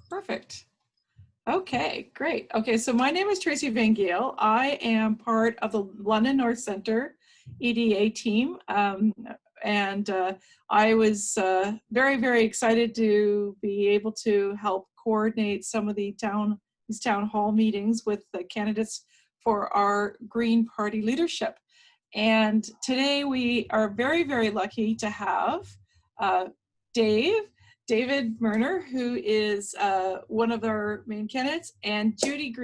Perfect. Okay, great. Okay, so my name is Tracy Van Geel. I am part of the London North Centre EDA team. I was very, very excited to be able to help coordinate some of these town hall meetings with the candidates for our Green Party leadership. And today we are very, very lucky to have David Merner, who is one of our main candidates, and Judy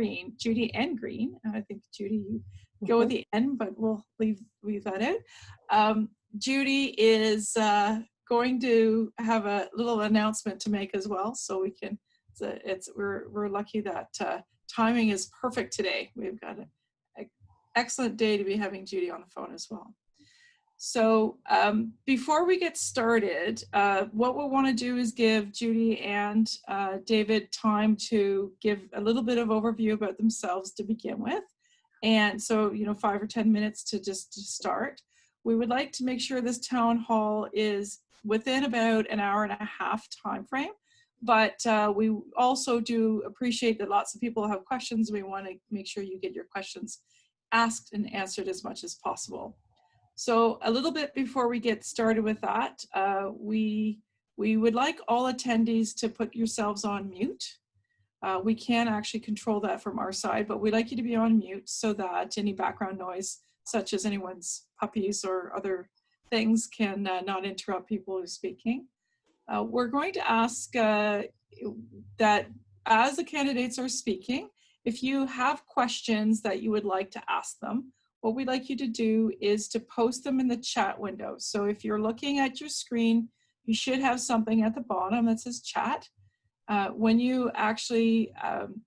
N Green. I think Judy, you go with the N, but we'll leave that out. Judy is going to have a little announcement to make as well, so we can. We're lucky that timing is perfect today. We've got an excellent day to be having Judy on the phone as well. So before we get started, what we'll want to do is give Judy and David time to give a little bit of overview about themselves to begin with. And so, 5 or 10 minutes to start. We would like to make sure this town hall is within about an hour and a half time frame. But we also do appreciate that lots of people have questions. We want to make sure you get your questions asked and answered as much as possible. So a little bit before we get started with that, we would like all attendees to put yourselves on mute. We can actually control that from our side, but we'd like you to be on mute so that any background noise, such as anyone's puppies or other things, can not interrupt people who are speaking. We're going to ask that as the candidates are speaking, if you have questions that you would like to ask them, what we'd like you to do is to post them in the chat window. So if you're looking at your screen, you should have something at the bottom that says chat. When you actually,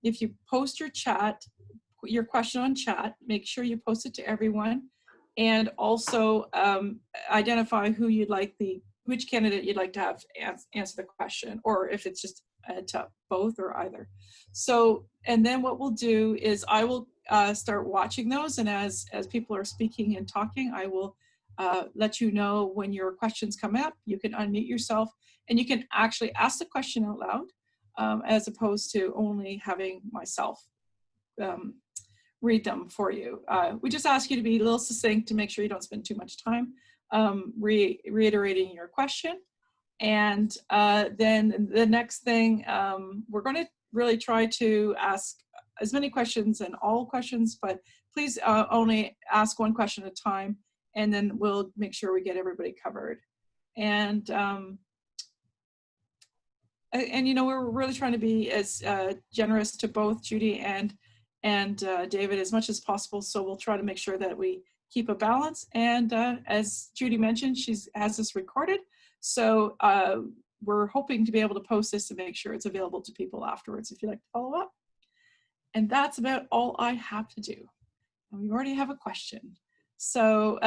if you post your question on chat, make sure you post it to everyone, and also identify which candidate you'd like to have answer the question, or if it's just to both or either. So, and then what we'll do is I will start watching those, and as people are speaking and talking, I will let you know when your questions come up. You can unmute yourself, and you can actually ask the question out loud, as opposed to only having myself read them for you. We just ask you to be a little succinct to make sure you don't spend too much time reiterating your question. And then the next thing, we're going to really try to ask as many questions and all questions, but please only ask one question at a time, and then we'll make sure we get everybody covered. And we're really trying to be as generous to both Judy and David as much as possible. So we'll try to make sure that we keep a balance. And as Judy mentioned, she has this recorded. So we're hoping to be able to post this to make sure it's available to people afterwards if you'd like to follow up. And that's about all I have to do. And we already have a question. So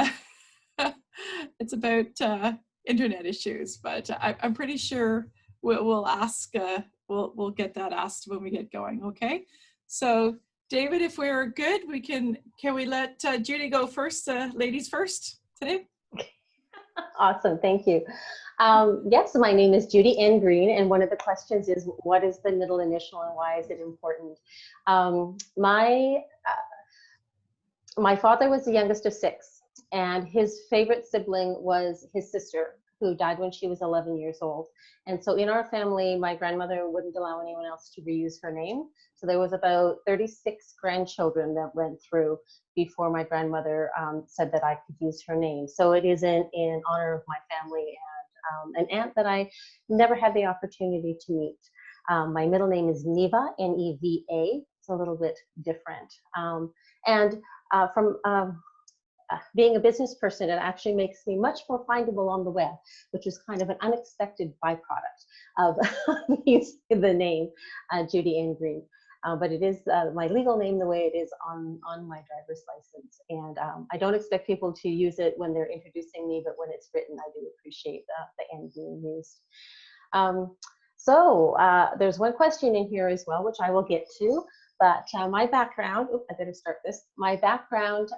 it's about internet issues, but I'm pretty sure we'll ask, we'll get that asked when we get going, okay? So David, if we're good, can we let Judy go first, ladies first today? Awesome, thank you. Yes, my name is Judy N Green, and one of the questions is, what is the middle initial and why is it important? My father was the youngest of 6, and his favorite sibling was his sister, who died when she was 11 years old. And so in our family, my grandmother wouldn't allow anyone else to reuse her name. So there was about 36 grandchildren that went through before my grandmother said that I could use her name. So it is in honor of my family and an aunt that I never had the opportunity to meet. My middle name is Neva, N-E-V-A. It's a little bit different. From being a business person, it actually makes me much more findable on the web, which is kind of an unexpected byproduct of using the name Judy N Green. But it is my legal name the way it is on my driver's license. And I don't expect people to use it when they're introducing me, but when it's written, I do appreciate the N being used. There's one question in here as well, which I will get to. But my background, I better start this. My background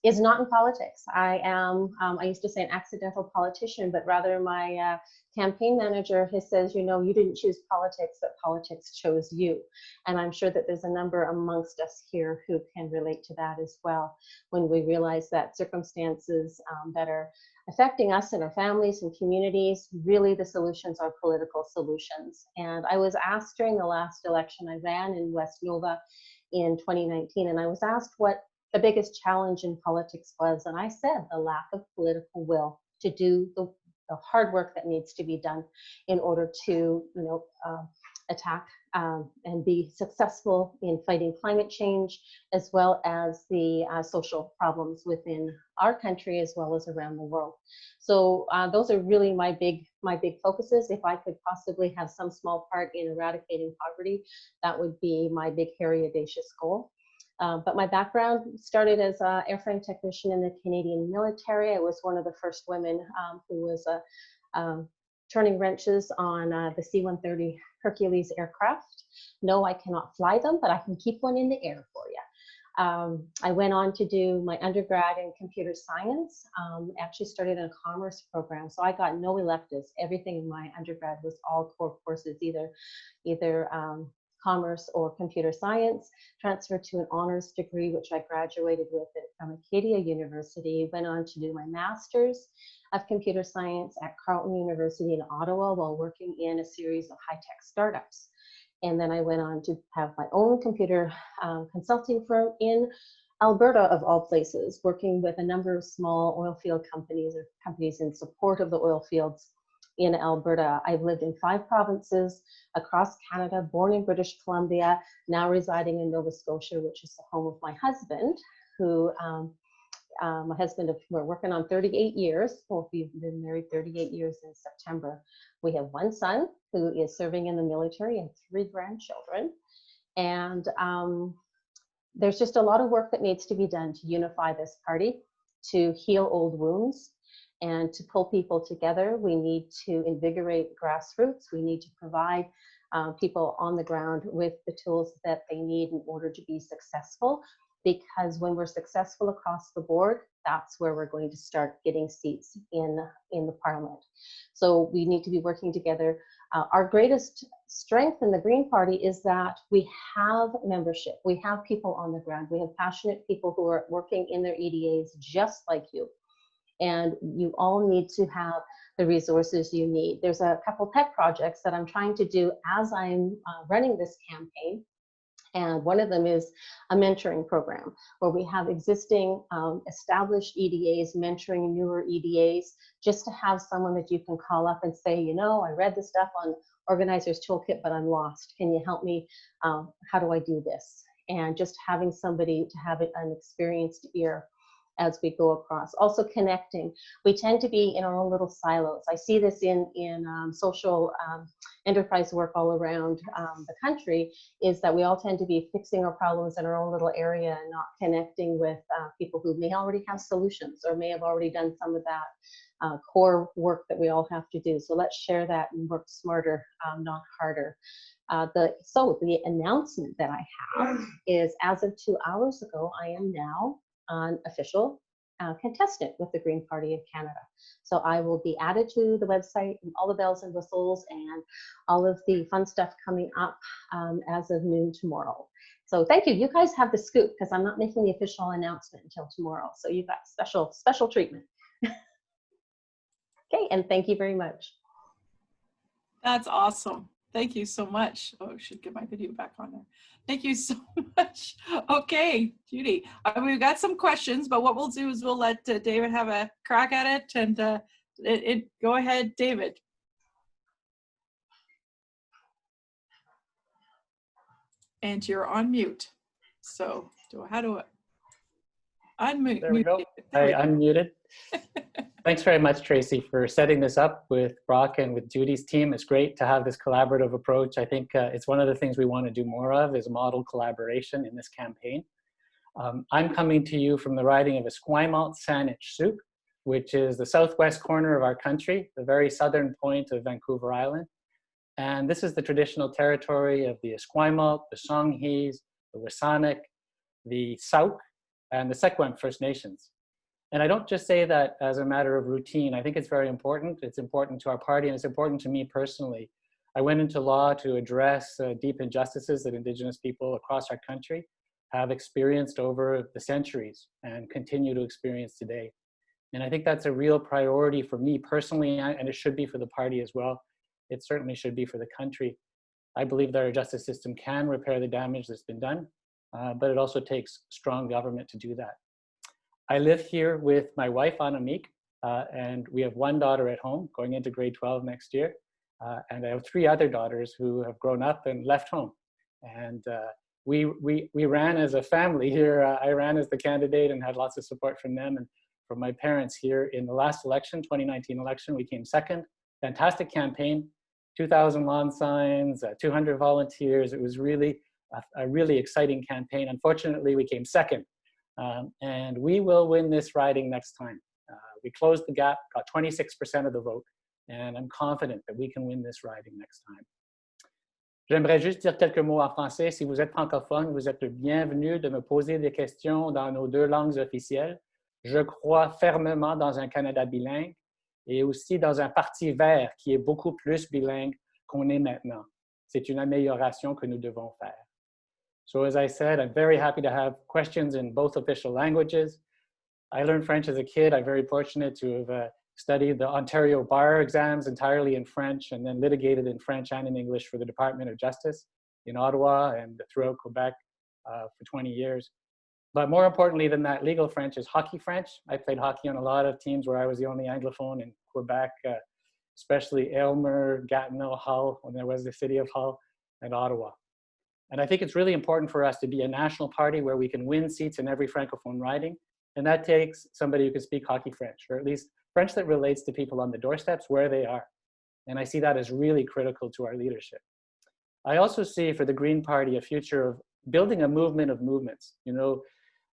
is not in politics. I am, I used to say an accidental politician, but rather my campaign manager has says, you know, you didn't choose politics, but politics chose you. And I'm sure that there's a number amongst us here who can relate to that as well, when we realize that circumstances that are affecting us and our families and communities, really the solutions are political solutions. And I was asked during the last election, I ran in West Nova in 2019, and I was asked what the biggest challenge in politics was, and I said the lack of political will to do the hard work that needs to be done in order to, you know, attack and be successful in fighting climate change, as well as the social problems within our country as well as around the world. So those are really my big focuses. If I could possibly have some small part in eradicating poverty, that would be my big, hairy, audacious goal. But my background started as an airframe technician in the Canadian military. I was one of the first women who was turning wrenches on the C-130 Hercules aircraft. No, I cannot fly them, but I can keep one in the air for you. I went on to do my undergrad in computer science, actually started in a commerce program. So I got no electives. Everything in my undergrad was all core courses, either commerce or computer science. Transferred to an honors degree, which I graduated with from Acadia University. Went on to do my master's of computer science at Carleton University in Ottawa while working in a series of high-tech startups. And then I went on to have my own computer consulting firm in Alberta, of all places, working with a number of small oil field companies or companies in support of the oil fields in Alberta. I've lived in 5 provinces across Canada, born in British Columbia, now residing in Nova Scotia, which is the home of my husband, who we're working on 38 years. Well, we've been married 38 years in September. We have 1 son who is serving in the military and 3 grandchildren. And there's just a lot of work that needs to be done to unify this party, to heal old wounds, and to pull people together. We need to invigorate grassroots. We need to provide people on the ground with the tools that they need in order to be successful. Because when we're successful across the board, that's where we're going to start getting seats in the parliament. So we need to be working together. Our greatest strength in the Green Party is that we have membership. We have people on the ground. We have passionate people who are working in their EDAs just like you. And you all need to have the resources you need. There's a couple pet projects that I'm trying to do as I'm running this campaign. And one of them is a mentoring program where we have existing established EDAs mentoring newer EDAs, just to have someone that you can call up and say, you know, I read the stuff on Organizer's Toolkit, but I'm lost. Can you help me? How do I do this? And just having somebody to have an experienced ear as we go across. Also connecting. We tend to be in our own little silos. I see this in social enterprise work all around the country, is that we all tend to be fixing our problems in our own little area and not connecting with people who may already have solutions or may have already done some of that core work that we all have to do. So let's share that and work smarter, not harder. So the announcement that I have is, as of 2 hours ago, I am now an official contestant with the Green Party of Canada. So I will be added to the website and all the bells and whistles and all of the fun stuff coming up as of noon tomorrow. So thank you. You guys have the scoop because I'm not making the official announcement until tomorrow. So you've got special treatment. Okay, and thank you very much. That's awesome. Thank you so much. Oh, I should get my video back on there. Thank you so much. Okay, Judy, we've got some questions, but what we'll do is we'll let David have a crack at it, and go ahead, David. And you're on mute. So how do I unmute? There we go. I unmuted. Thanks very much, Tracy, for setting this up with Brock and with Judy's team. It's great to have this collaborative approach. I think it's one of the things we want to do more of, is model collaboration in this campaign. I'm coming to you from the riding of Esquimalt Saanich, which is the southwest corner of our country, the very southern point of Vancouver Island. And this is the traditional territory of the Esquimalt, the Songhees, the Wasanic, the Sauk, and the Secwepemc First Nations. And I don't just say that as a matter of routine. I think it's very important. It's important to our party, and it's important to me personally. I went into law to address deep injustices that Indigenous people across our country have experienced over the centuries and continue to experience today. And I think that's a real priority for me personally, and it should be for the party as well. It certainly should be for the country. I believe that our justice system can repair the damage that's been done, but it also takes strong government to do that. I live here with my wife, Annemiek, and we have one daughter at home going into grade 12 next year. And I have 3 other daughters who have grown up and left home. And we ran as a family here. I ran as the candidate and had lots of support from them and from my parents here in the last election, 2019 election. We came second. Fantastic campaign, 2,000 lawn signs, 200 volunteers. It was really a really exciting campaign. Unfortunately, we came second. And we will win this riding next time. We closed the gap, got 26% of the vote, and I'm confident that we can win this riding next time. J'aimerais juste dire quelques mots en français. Si vous êtes francophone, vous êtes le bienvenu de me poser des questions dans nos 2 langues officielles. Je crois fermement dans un Canada bilingue et aussi dans un parti vert qui est beaucoup plus bilingue qu'on est maintenant. C'est une amélioration que nous devons faire. So as I said, I'm very happy to have questions in both official languages. I learned French as a kid. I'm very fortunate to have studied the Ontario bar exams entirely in French and then litigated in French and in English for the Department of Justice in Ottawa and throughout Quebec for 20 years. But more importantly than that, legal French is hockey French. I played hockey on a lot of teams where I was the only Anglophone in Quebec, especially Aylmer, Gatineau, Hull, when there was the city of Hull, and Ottawa. And I think it's really important for us to be a national party where we can win seats in every Francophone riding. And that takes somebody who can speak hockey French, or at least French that relates to people on the doorsteps where they are. And I see that as really critical to our leadership. I also see for the Green Party a future of building a movement of movements. You know,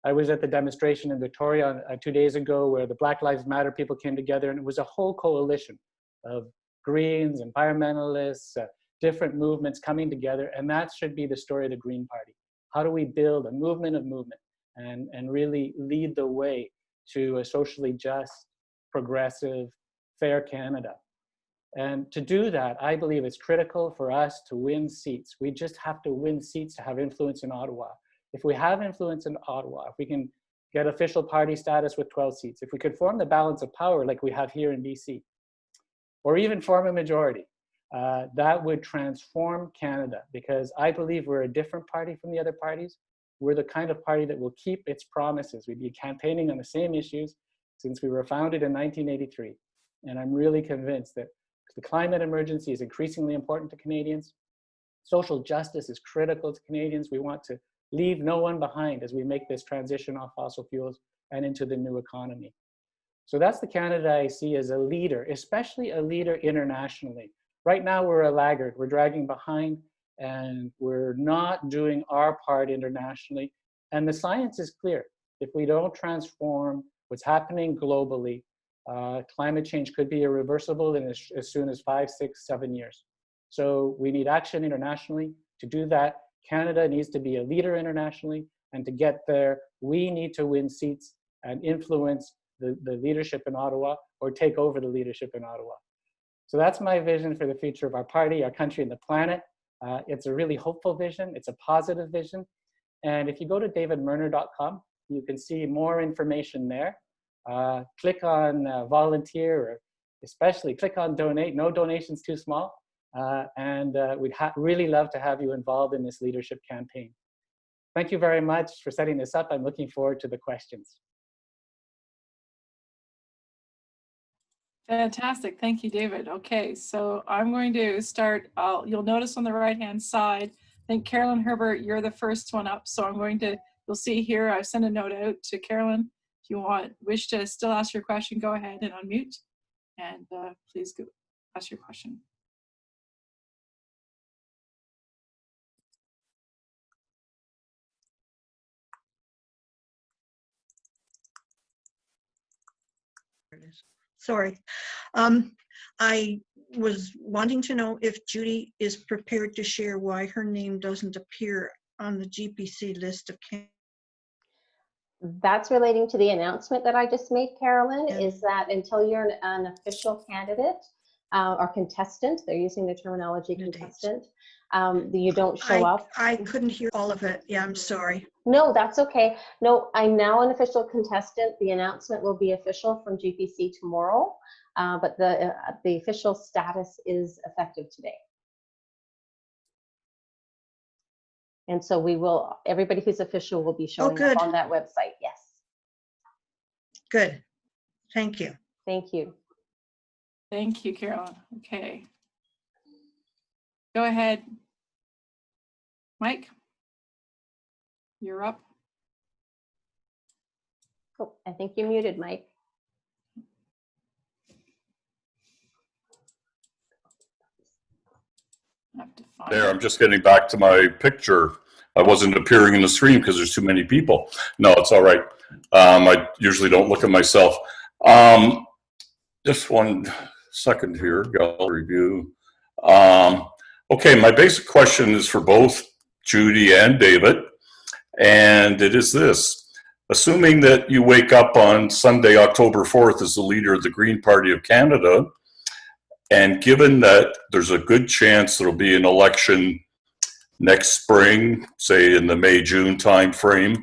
I was at the demonstration in Victoria 2 days ago where the Black Lives Matter people came together, and it was a whole coalition of Greens, environmentalists, different movements coming together, and that should be the story of the Green Party. How do we build a movement of movement and really lead the way to a socially just, progressive, fair Canada? And to do that, I believe it's critical for us to win seats. We just have to win seats to have influence in Ottawa. If we have influence in Ottawa, if we can get official party status with 12 seats, if we could form the balance of power like we have here in BC, or even form a majority, that would transform Canada, because I believe we're a different party from the other parties. We're the kind of party that will keep its promises. We've been campaigning on the same issues since we were founded in 1983. And I'm really convinced that the climate emergency is increasingly important to Canadians. Social justice is critical to Canadians. We want to leave no one behind as we make this transition off fossil fuels and into the new economy. So that's the Canada I see as a leader, especially a leader internationally. Right now, we're a laggard. We're dragging behind, and we're not doing our part internationally. And the science is clear. If we don't transform what's happening globally, climate change could be irreversible in as soon as 5, 6, 7 years. So we need action internationally. To do that, Canada needs to be a leader internationally. And to get there, we need to win seats and influence the leadership in Ottawa, or take over the leadership in Ottawa. So that's my vision for the future of our party, our country, and the planet. It's a really hopeful vision. It's a positive vision. And if you go to davidmerner.com, you can see more information there. Click on volunteer, or especially click on donate. No donations too small. And we'd really love to have you involved in this leadership campaign. Thank you very much for setting this up. I'm looking forward to the questions. Fantastic. Thank you, David. Okay, so I'm going to start. You'll notice on the right-hand side, I think Carolyn Herbert, you're the first one up. So I'm going to, you'll see here, I've sent a note out to Carolyn. If you wish to still ask your question, go ahead and unmute. And please go ask your question. Sorry. I was wanting to know if Judy is prepared to share why her name doesn't appear on the GPC list of candidates. That's relating to the announcement that I just made, Carolyn, is that until you're an official candidate or contestant, they're using the terminology contestant, you don't show up. I couldn't hear all of it. Yeah, I'm sorry. No, that's okay. No, I'm now an official contestant. The announcement will be official from GPC tomorrow, but the official status is effective today. And so we will, everybody who's official will be showing up on that website. Yes. Good. Thank you. Thank you. Thank you, Carolyn. Okay. Go ahead. Mike, you're up. Oh, I think you're muted, Mike. There, I'm just getting back to my picture. I wasn't appearing in the stream because there's too many people. No, it's all right. I usually don't look at myself. Just one second here, gallery view. Okay, my basic question is for both Judy and David, and it is this. Assuming that you wake up on Sunday, October 4th as the leader of the Green Party of Canada, and given that there's a good chance there'll be an election next spring, say in the May-June timeframe,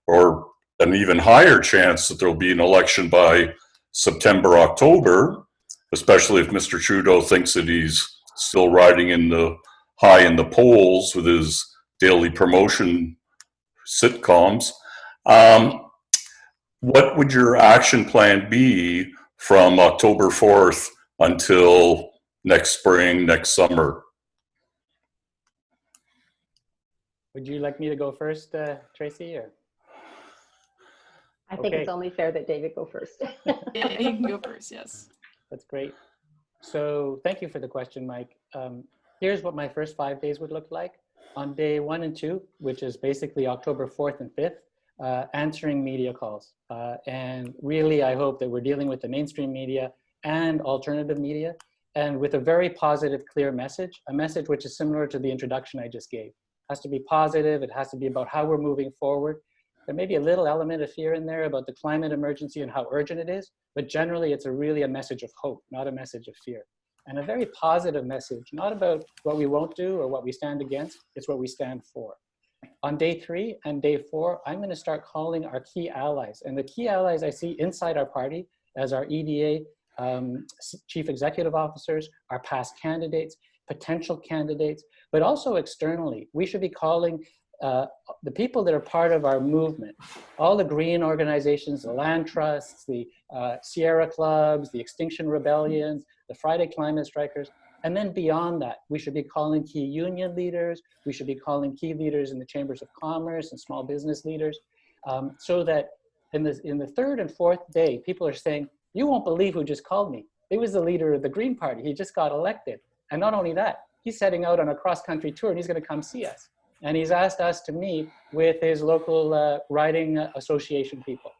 or an even higher chance that there'll be an election by September, October, especially if Mr. Trudeau thinks that he's still riding in the high in the polls with his daily promotion sitcoms. What would your action plan be from October 4th until next spring, next summer? Would you like me to go first, Tracy? Or? I think it's only fair that David go first. Yeah, you can go first, yes. That's great. So thank you for the question, Mike. Here's what my first 5 days would look like. On day 1 and 2, which is basically October 4th and 5th, answering media calls. And really, I hope that we're dealing with the mainstream media and alternative media, and with a very positive, clear message, a message which is similar to the introduction I just gave. It has to be positive, it has to be about how we're moving forward. There may be a little element of fear in there about the climate emergency and how urgent it is, but generally it's really a message of hope, not a message of fear. And a very positive message, not about what we won't do or what we stand against, it's what we stand for. On day 3 and day 4, I'm going to start calling our key allies. And the key allies I see inside our party as our EDA chief executive officers, our past candidates, potential candidates, but also externally. We should be calling the people that are part of our movement, all the green organizations, the land trusts, the Sierra clubs, the Extinction Rebellions, the Friday Climate Strikers, and then beyond that, we should be calling key union leaders, we should be calling key leaders in the chambers of commerce and small business leaders, so that in the 3rd and 4th day, people are saying, you won't believe who just called me. He was the leader of the Green Party. He just got elected. And not only that, he's setting out on a cross-country tour and he's going to come see us. And he's asked us to meet with his local riding association people.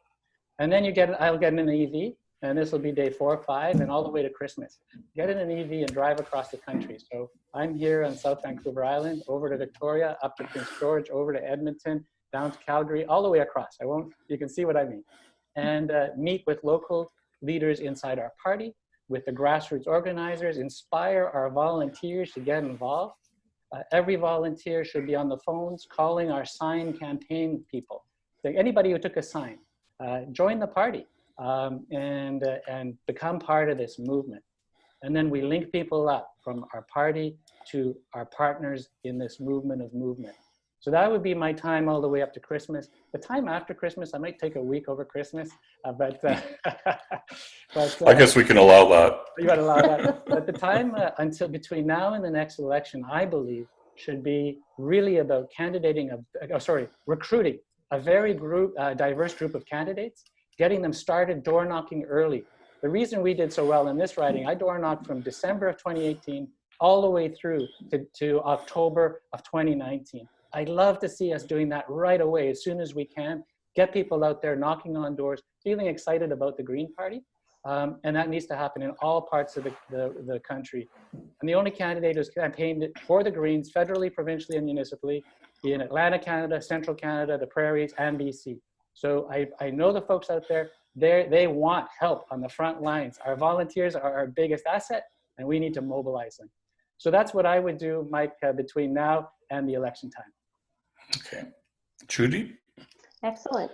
And then I'll get in an EV, and this will be day 4 or 5 and all the way to Christmas. Get in an EV and drive across the country. So I'm here on South Vancouver Island, over to Victoria, up to Prince George, over to Edmonton, down to Calgary, all the way across. You can see what I mean. And meet with local leaders inside our party, with the grassroots organizers, inspire our volunteers to get involved. Every volunteer should be on the phones calling our sign campaign people. So anybody who took a sign, join the party and become part of this movement. And then we link people up from our party to our partners in this movement of movement. So that would be my time all the way up to Christmas. The time after Christmas, I might take a week over Christmas, but I guess we can allow that. You gotta allow that. But the time until between now and the next election, I believe, should be really about recruiting a very diverse group of candidates, getting them started door knocking early. The reason we did so well in this riding, I door knocked from December of 2018 all the way through to October of 2019. I'd love to see us doing that right away as soon as we can. Get people out there knocking on doors, feeling excited about the Green Party. And that needs to happen in all parts of the country. And the only candidate who's campaigned for the Greens federally, provincially, and municipally in Atlantic Canada, Central Canada, the Prairies, and BC. So I know the folks out there, they want help on the front lines. Our volunteers are our biggest asset, and we need to mobilize them. So that's what I would do, Mike, between now and the election time. Okay. Judy? Excellent.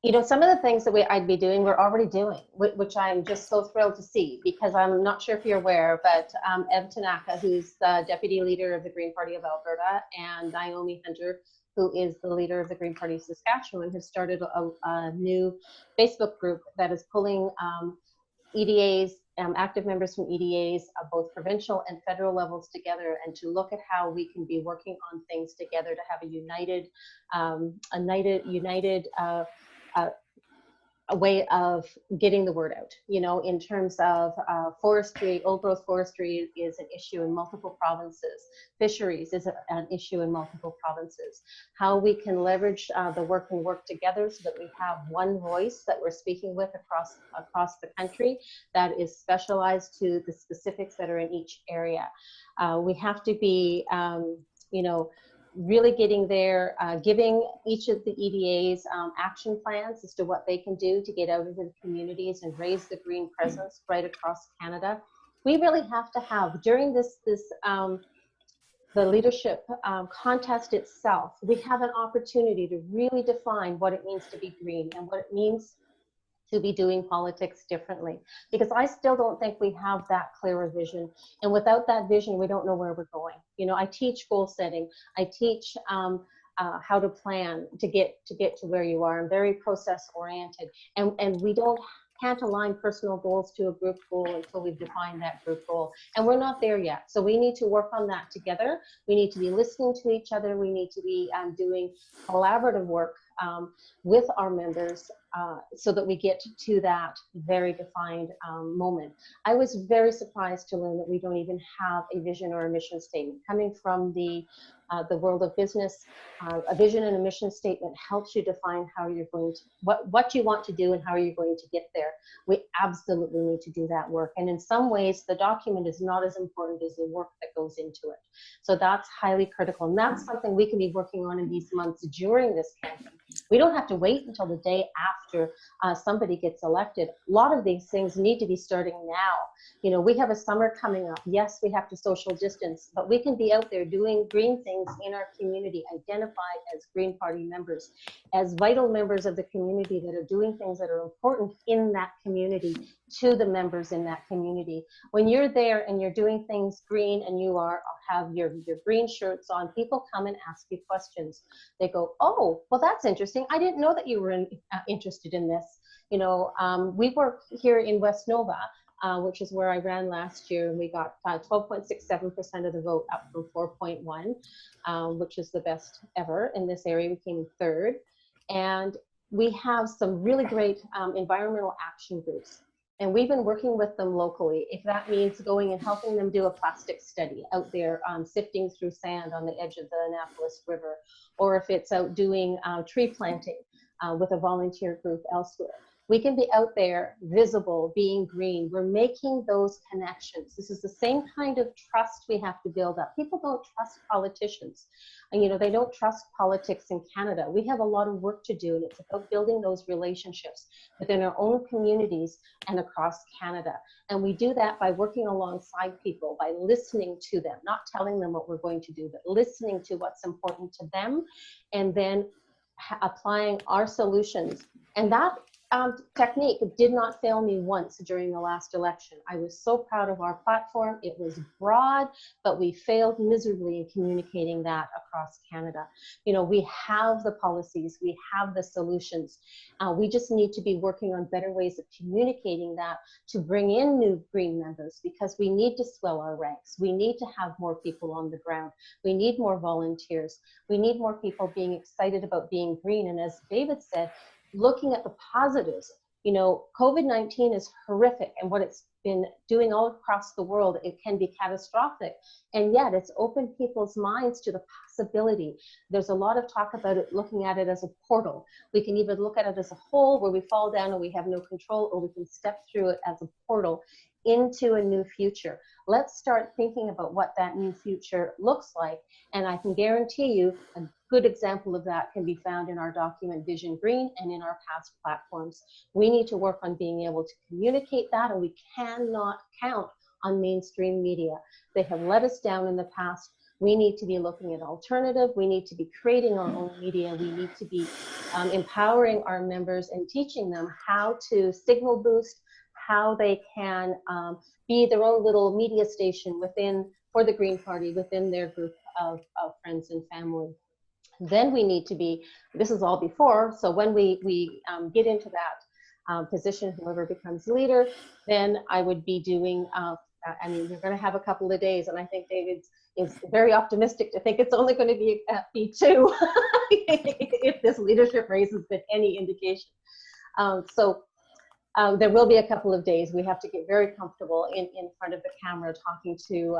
You know, some of the things that I'd be doing, we're already doing, which I'm just so thrilled to see, because I'm not sure if you're aware, but Ev Tanaka, who's the deputy leader of the Green Party of Alberta, and Naomi Hunter, who is the leader of the Green Party of Saskatchewan, have started a new Facebook group that is pulling EDAs, active members from EDAs of both provincial and federal levels together, and to look at how we can be working on things together to have a united a way of getting the word out, you know, in terms of forestry. Old growth forestry is an issue in multiple provinces. Fisheries is an issue in multiple provinces. How we can leverage the work and work together so that we have one voice that we're speaking with across the country that is specialized to the specifics that are in each area. We have to be, you know, really getting there, giving each of the EDAs action plans as to what they can do to get out into the communities and raise the green presence right across Canada. We really have to have, during the leadership contest itself, we have an opportunity to really define what it means to be green and what it means to be doing politics differently, because I still don't think we have that clearer vision. And without that vision, we don't know where we're going. You know, I teach goal setting. I teach how to plan to get to where you are. I'm very process oriented, and we can't align personal goals to a group goal until we've defined that group goal. And we're not there yet. So we need to work on that together. We need to be listening to each other. We need to be doing collaborative work with our members so that we get to that very defined moment. I was very surprised to learn that we don't even have a vision or a mission statement. Coming from the world of business, a vision and a mission statement helps you define how you're going to, what you want to do and how you're going to get there. We absolutely need to do that work. And in some ways, the document is not as important as the work that goes into it. So that's highly critical. And that's something we can be working on in these months during this campaign. We don't have to wait until the day after somebody gets elected. A lot of these things need to be starting now. You know, we have a summer coming up. Yes, we have to social distance, but we can be out there doing green things in our community, identified as Green Party members, as vital members of the community that are doing things that are important in that community to the members in that community. When you're there and you're doing things green and you have your green shirts on, people come and ask you questions. They go, oh, well, that's interesting. I didn't know that you were interested in this. You know, we work here in West Nova, which is where I ran last year, and we got 12.67% of the vote, up from 4.1, which is the best ever in this area. We came in third. And we have some really great environmental action groups. And we've been working with them locally. If that means going and helping them do a plastic study out there, sifting through sand on the edge of the Annapolis River, or if it's out doing tree planting with a volunteer group elsewhere. We can be out there, visible, being green. We're making those connections. This is the same kind of trust we have to build up. People don't trust politicians. And, you know, they don't trust politics in Canada. We have a lot of work to do, and it's about building those relationships within our own communities and across Canada. And we do that by working alongside people, by listening to them, not telling them what we're going to do, but listening to what's important to them, and then applying our solutions. And that technique did not fail me once during the last election. I was so proud of our platform. It was broad, but we failed miserably in communicating that across Canada. You know, we have the policies, we have the solutions. We just need to be working on better ways of communicating that to bring in new green members, because we need to swell our ranks. We need to have more people on the ground. We need more volunteers. We need more people being excited about being green. And as David said, looking at the positives. You know, COVID-19 is horrific, and what it's been doing all across the world, it can be catastrophic. And yet it's opened people's minds to the possibility. There's a lot of talk about it, looking at it as a portal. We can either look at it as a hole where we fall down and we have no control, or we can step through it as a portal into a new future. Let's start thinking about what that new future looks like. And I can guarantee you a good example of that can be found in our document Vision Green and in our past platforms. We need to work on being able to communicate that, and we cannot count on mainstream media. They have let us down in the past. We need to be looking at alternative. We need to be creating our own media. We need to be empowering our members and teaching them how to signal boost, how they can be their own little media station for the Green Party within their group of friends and family. Then we need to be, this is all before, so when we get into that position, whoever becomes leader, then I would be doing, I mean, we're going to have a couple of days, and I think David is very optimistic to think it's only going to be 2 if this leadership race has been any indication. There will be a couple of days. We have to get very comfortable in front of the camera talking to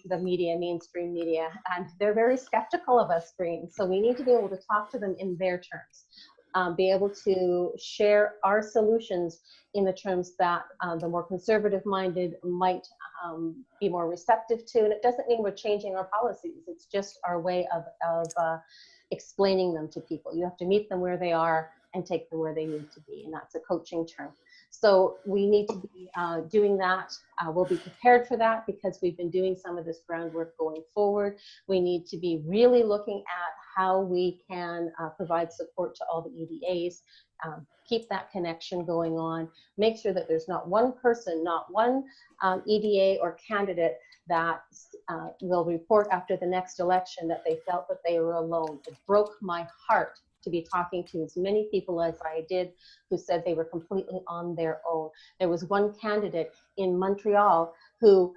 the media, mainstream media, and they're very skeptical of us Greens. So we need to be able to talk to them in their terms, be able to share our solutions in the terms that the more conservative-minded might be more receptive to. And it doesn't mean we're changing our policies. It's just our way of explaining them to people. You have to meet them where they are and take them where they need to be, and that's a coaching term. So we need to be doing that. We'll be prepared for that because we've been doing some of this groundwork going forward. We need to be really looking at how we can provide support to all the EDAs, keep that connection going on, make sure that there's not one person, not one EDA or candidate that will report after the next election that they felt that they were alone. It broke my heart to be talking to as many people as I did who said they were completely on their own. There was one candidate in Montreal who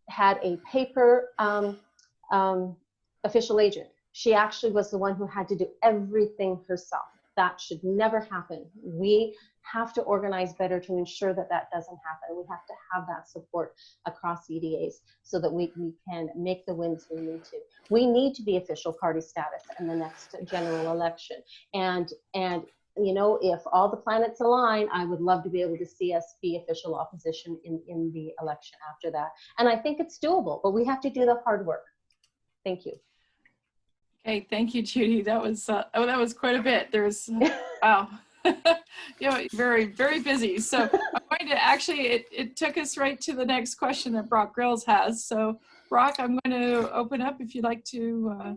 had a paper official agent. She actually was the one who had to do everything herself. That should never happen. We have to organize better to ensure that that doesn't happen. We have to have that support across EDAs so that we can make the wins we need to. We need to be official party status in the next general election. And you know, if all the planets align, I would love to be able to see us be official opposition in the election after that. And I think it's doable, but we have to do the hard work. Thank you. Okay, thank you, Judy. That was that was quite a bit. There's wow. You know, very, very busy. So I'm going to actually, it took us right to the next question that Brock Grills has. So Brock, I'm going to open up if you'd like to,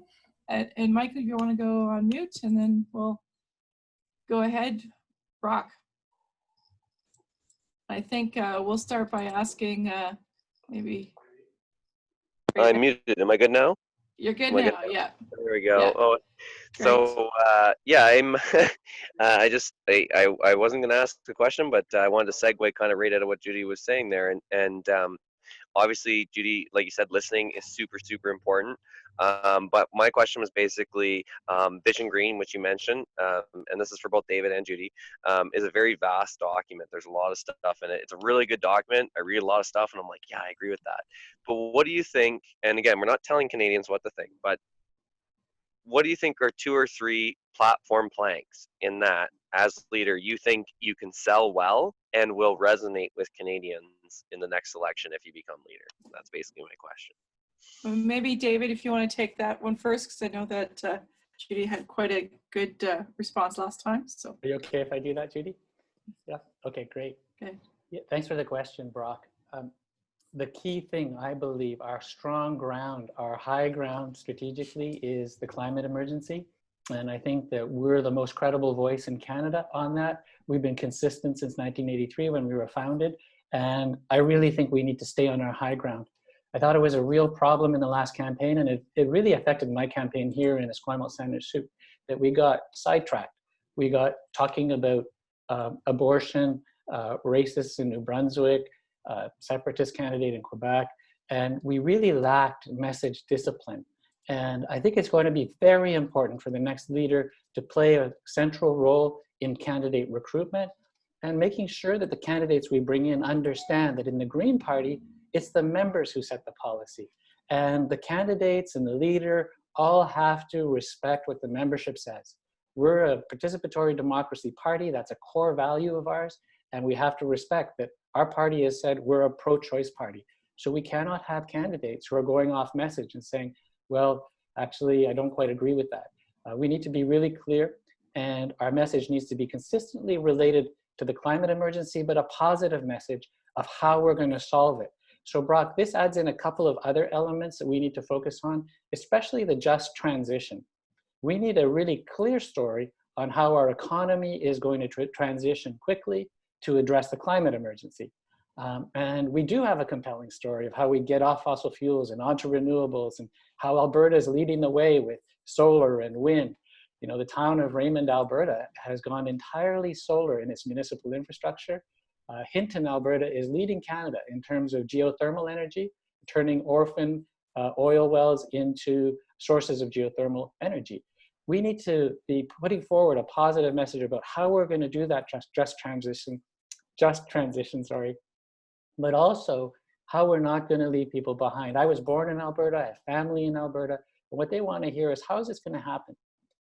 and Michael, if you want to go on mute, and then we'll go ahead. Brock. I think we'll start by asking maybe. I'm muted. Am I good now? You're good now, yeah. There we go. Yeah. Oh, so yeah, I'm. I wasn't going to ask the question, but I wanted to segue kind of right out of what Judy was saying there, and obviously, Judy, like you said, listening is super, super important. But my question was basically Vision Green, which you mentioned, and this is for both David and Judy, is a very vast document. There's a lot of stuff in it. It's a really good document. I read a lot of stuff, and I'm like, yeah, I agree with that. But what do you think, and again, we're not telling Canadians what to think, but what do you think are 2 or 3 platform planks in that, as leader, you think you can sell well and will resonate with Canadians in the next election if you become leader? That's basically my question. Maybe David, if you want to take that one first, because I know that Judy had quite a good response last time. So are you okay if I do that, Judy? Yeah. Okay, great. Okay. Yeah, thanks for the question, Brock. The key thing, I believe, our strong ground, our high ground strategically is the climate emergency. And I think that we're the most credible voice in Canada on that. We've been consistent since 1983 when we were founded. And I really think we need to stay on our high ground. I thought it was a real problem in the last campaign, and it really affected my campaign here in Esquimalt Sandwich Soup, that we got sidetracked. We got talking about abortion, racists in New Brunswick, separatist candidate in Quebec, and we really lacked message discipline. And I think it's going to be very important for the next leader to play a central role in candidate recruitment and making sure that the candidates we bring in understand that in the Green Party, it's the members who set the policy. And the candidates and the leader all have to respect what the membership says. We're a participatory democracy party. That's a core value of ours. And we have to respect that our party has said we're a pro-choice party. So we cannot have candidates who are going off message and saying, well, actually, I don't quite agree with that. We need to be really clear, and our message needs to be consistently related to the climate emergency, but a positive message of how we're going to solve it. So Brock, this adds in a couple of other elements that we need to focus on, especially the just transition. We need a really clear story on how our economy is going to transition quickly to address the climate emergency. And we do have a compelling story of how we get off fossil fuels and onto renewables, and how Alberta is leading the way with solar and wind. You know, the town of Raymond, Alberta has gone entirely solar in its municipal infrastructure. Hinton, Alberta is leading Canada in terms of geothermal energy, turning orphan oil wells into sources of geothermal energy. We need to be putting forward a positive message about how we're going to do that just transition, but also how we're not going to leave people behind. I was born in Alberta, I have family in Alberta, and what they want to hear is, how is this going to happen?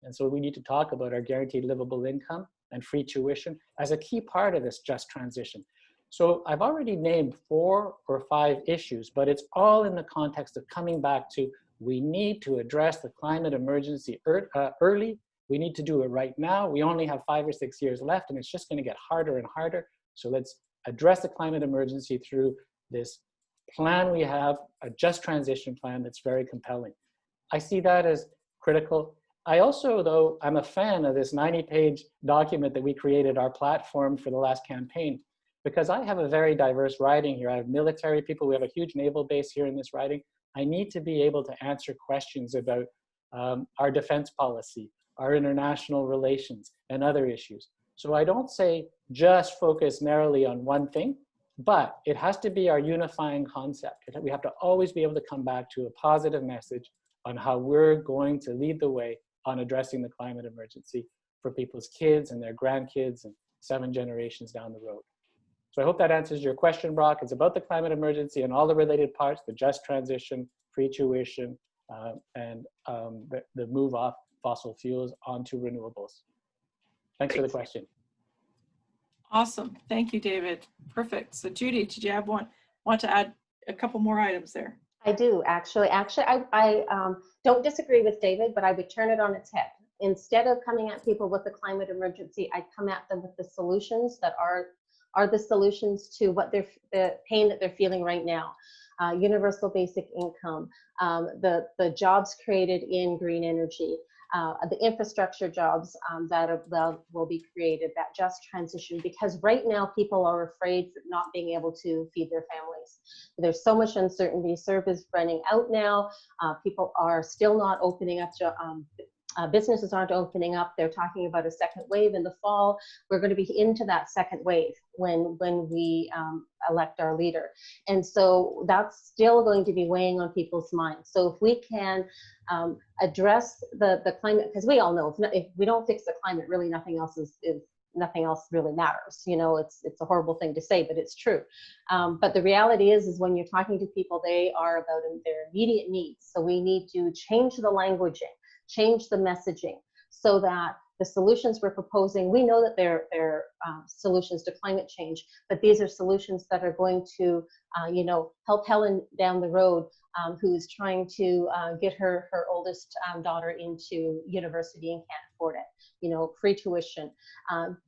And so we need to talk about our guaranteed livable income and free tuition as a key part of this just transition. So I've already named 4 or 5 issues, but it's all in the context of coming back to, we need to address the climate emergency early. We need to do it right now. We only have 5 or 6 years left, and it's just going to get harder and harder. So let's address the climate emergency through this plan we have, a just transition plan that's very compelling. I see that as critical. I also, though, I'm a fan of this 90-page document that we created, our platform for the last campaign, because I have a very diverse riding here. I have military people. We have a huge naval base here in this riding. I need to be able to answer questions about our defense policy, our international relations, and other issues. So I don't say just focus narrowly on one thing, but it has to be our unifying concept. We have to always be able to come back to a positive message on how we're going to lead the way on addressing the climate emergency for people's kids and their grandkids and 7 generations down the road. So I hope that answers your question, Brock. It's about the climate emergency and all the related parts, the just transition, free tuition, and the move off fossil fuels onto renewables. Thanks for the question. Awesome. Thank you, David. Perfect. So Judy, did you want to add a couple more items there? I do, actually. I don't disagree with David, but I would turn it on its head. Instead of coming at people with the climate emergency, I'd come at them with the solutions that are the solutions to what the pain that they're feeling right now. Universal basic income, the jobs created in green energy, the infrastructure jobs that will be created, that just transition, because right now people are afraid of not being able to feed their families. There's so much uncertainty. CERB is running out now. People are still not opening up. Businesses aren't opening up. They're talking about a second wave in the fall. We're going to be into that second wave when we elect our leader. And so that's still going to be weighing on people's minds. So if we can address the climate, because we all know if we don't fix the climate, really nothing else nothing else really matters. You know, it's a horrible thing to say, but it's true. But the reality is when you're talking to people, they are about their immediate needs. So we need to change the languaging, change the messaging, so that the solutions we're proposing, we know that they're solutions to climate change, but these are solutions that are going to, help Helen down the road, who's trying to get her oldest daughter into university and can't afford it. Free tuition,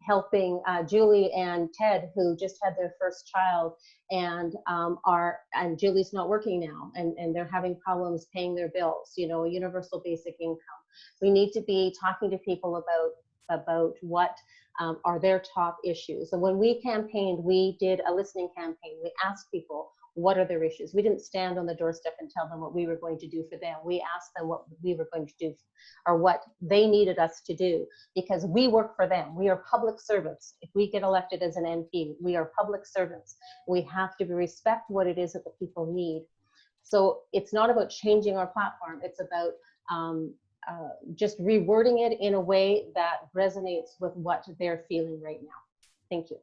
helping Julie and Ted, who just had their first child and Julie's not working now, and they're having problems paying their bills, a universal basic income. We need to be talking to people about what are their top issues. And when we campaigned, we did a listening campaign. We asked people, what are their issues? We didn't stand on the doorstep and tell them what we were going to do for them. We asked them what we were going to do or what they needed us to do, because we work for them. We are public servants. If we get elected as an MP, we are public servants. We have to respect what it is that the people need. So it's not about changing our platform. It's about just rewording it in a way that resonates with what they're feeling right now. Thank you.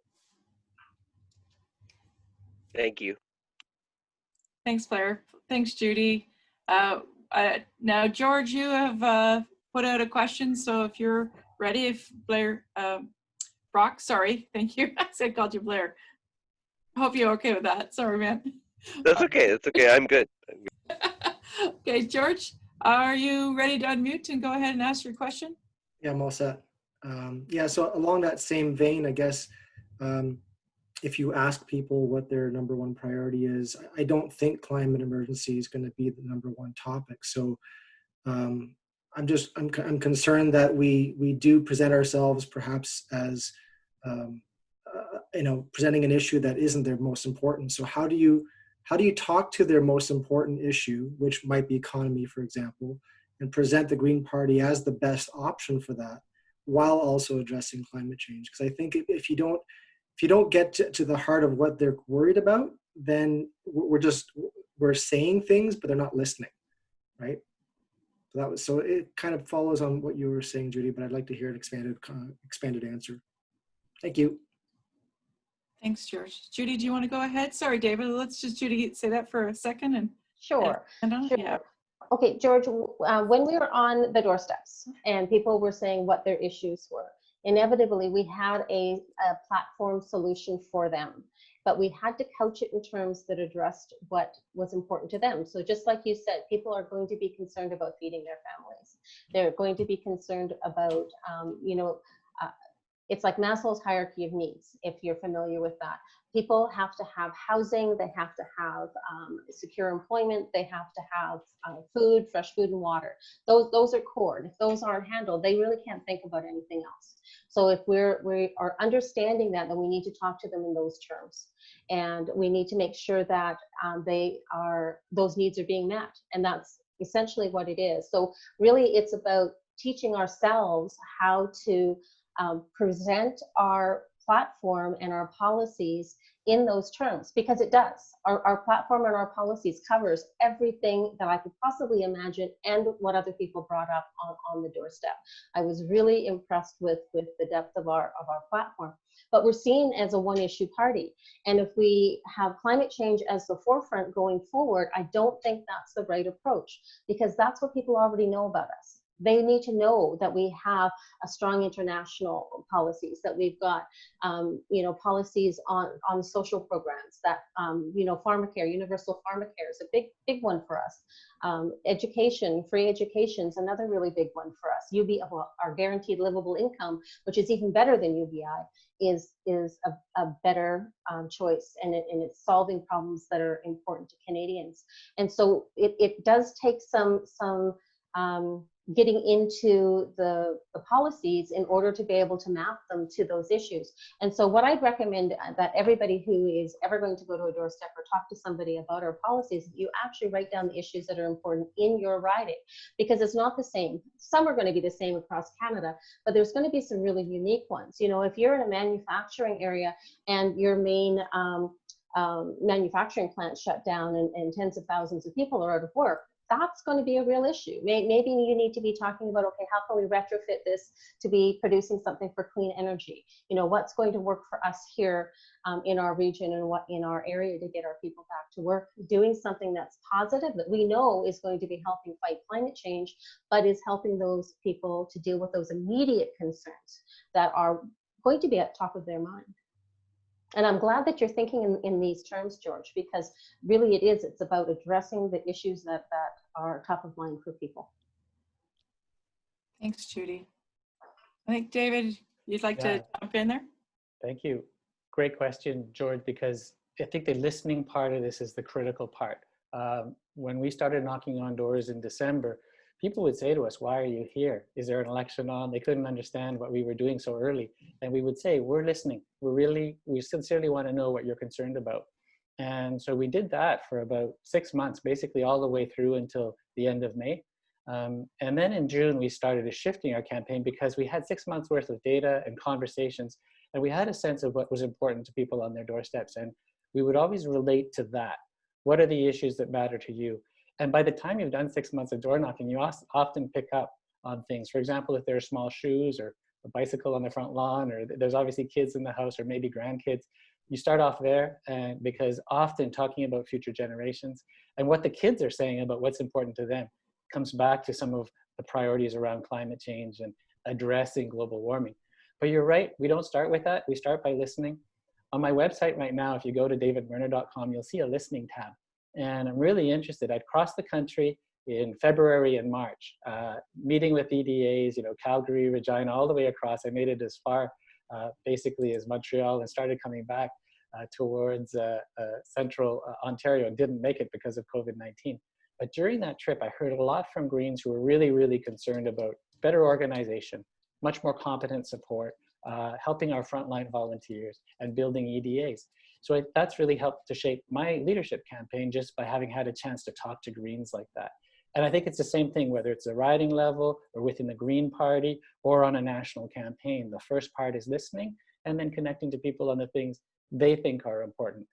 Thank you. Thanks, Blair. Thanks, Judy. Now, George, you have put out a question, so if you're ready, if Blair Brock, sorry. Thank you. I said called you Blair. I hope you're okay with that. Sorry, man. That's okay. That's okay. I'm good. Okay, George, are you ready to unmute and go ahead and ask your question? Yeah, I'm all set. Yeah, so along that same vein, I guess, if you ask people what their number one priority is, I don't think climate emergency is going to be the number one topic. So I'm concerned that we do present ourselves perhaps as presenting an issue that isn't their most important. So how do you talk to their most important issue, which might be economy, for example, and present the Green Party as the best option for that, while also addressing climate change? Because I think if you don't get to the heart of what they're worried about, then we're saying things, but they're not listening, right? So it kind of follows on what you were saying, Judy, but I'd like to hear an expanded answer. Thank you. Thanks, George. Judy, do you want to go ahead? Sorry, David. Let's just, Judy, say that for a second. And Sure. sure. Yeah. Okay, George, when we were on the doorsteps and people were saying what their issues were, inevitably we had a platform solution for them, but we had to couch it in terms that addressed what was important to them. So just like you said, people are going to be concerned about feeding their families. They're going to be concerned about, it's like Maslow's hierarchy of needs, if you're familiar with that. People have to have housing, they have to have secure employment, they have to have food, fresh food and water. Those are core. And if those aren't handled, they really can't think about anything else. So if we are understanding that, then we need to talk to them in those terms. And we need to make sure that those needs are being met. And that's essentially what it is. So really it's about teaching ourselves how to present our platform and our policies in those terms, because it does. Our platform and our policies covers everything that I could possibly imagine and what other people brought up on the doorstep. I was really impressed with the depth of our platform. But we're seen as a one-issue party. And if we have climate change as the forefront going forward, I don't think that's the right approach, because that's what people already know about us. They need to know that we have a strong international policies, that we've got, policies on social programs, that, pharmacare, universal pharmacare is a big one for us. Education, free education is another really big one for us. UBI, our guaranteed livable income, which is even better than UBI, is a better choice, and it's solving problems that are important to Canadians. And so it does take some getting into the policies in order to be able to map them to those issues. And so what I'd recommend that everybody who is ever going to go to a doorstep or talk to somebody about our policies, you actually write down the issues that are important in your riding, because it's not the same. Some are going to be the same across Canada, but there's going to be some really unique ones. If you're in a manufacturing area and your main manufacturing plant shut down and tens of thousands of people are out of work, that's going to be a real issue. Maybe you need to be talking about, okay, how can we retrofit this to be producing something for clean energy? What's going to work for us here in our region and what in our area to get our people back to work, doing something that's positive that we know is going to be helping fight climate change, but is helping those people to deal with those immediate concerns that are going to be at top of their mind. And I'm glad that you're thinking in these terms, George, because really it's about addressing the issues that are top of mind for people. Thanks, Judy. I think, David, you'd like to jump in there? Thank you. Great question, George, because I think the listening part of this is the critical part. When we started knocking on doors in December, people would say to us, why are you here? Is there an election on? They couldn't understand what we were doing so early. And we would say, we're listening. We sincerely want to know what you're concerned about. And so we did that for about 6 months, basically all the way through until the end of May. And then in June, we started shifting our campaign because we had 6 months worth of data and conversations, and we had a sense of what was important to people on their doorsteps. And we would always relate to that. What are the issues that matter to you? And by the time you've done 6 months of door knocking, you often pick up on things. For example, if there are small shoes or a bicycle on the front lawn, or there's obviously kids in the house or maybe grandkids, you start off there, and because often talking about future generations and what the kids are saying about what's important to them comes back to some of the priorities around climate change and addressing global warming. But you're right, we don't start with that. We start by listening. On my website right now, if you go to davidmerner.com, you'll see a listening tab. And I'm really interested. I'd cross the country in February and March, meeting with EDAs, Calgary, Regina, all the way across. I made it as far basically as Montreal and started coming back towards central Ontario and didn't make it because of COVID-19. But during that trip, I heard a lot from Greens who were really, really concerned about better organization, much more competent support, helping our frontline volunteers and building EDAs. So that's really helped to shape my leadership campaign just by having had a chance to talk to Greens like that. And I think it's the same thing, whether it's a riding level or within the Green Party or on a national campaign. The first part is listening and then connecting to people on the things they think are important.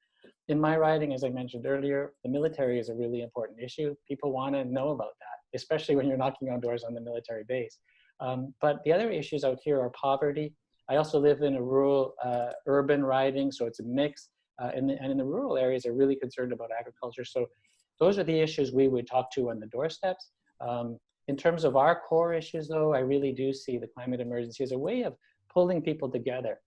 In my riding, as I mentioned earlier, the military is a really important issue. People want to know about that, especially when you're knocking on doors on the military base. But the other issues out here are poverty. I also live in a rural, urban riding, so it's a mix. And in the rural areas, are really concerned about agriculture. So those are the issues we would talk to on the doorsteps. In terms of our core issues, though, I really do see the climate emergency as a way of pulling people together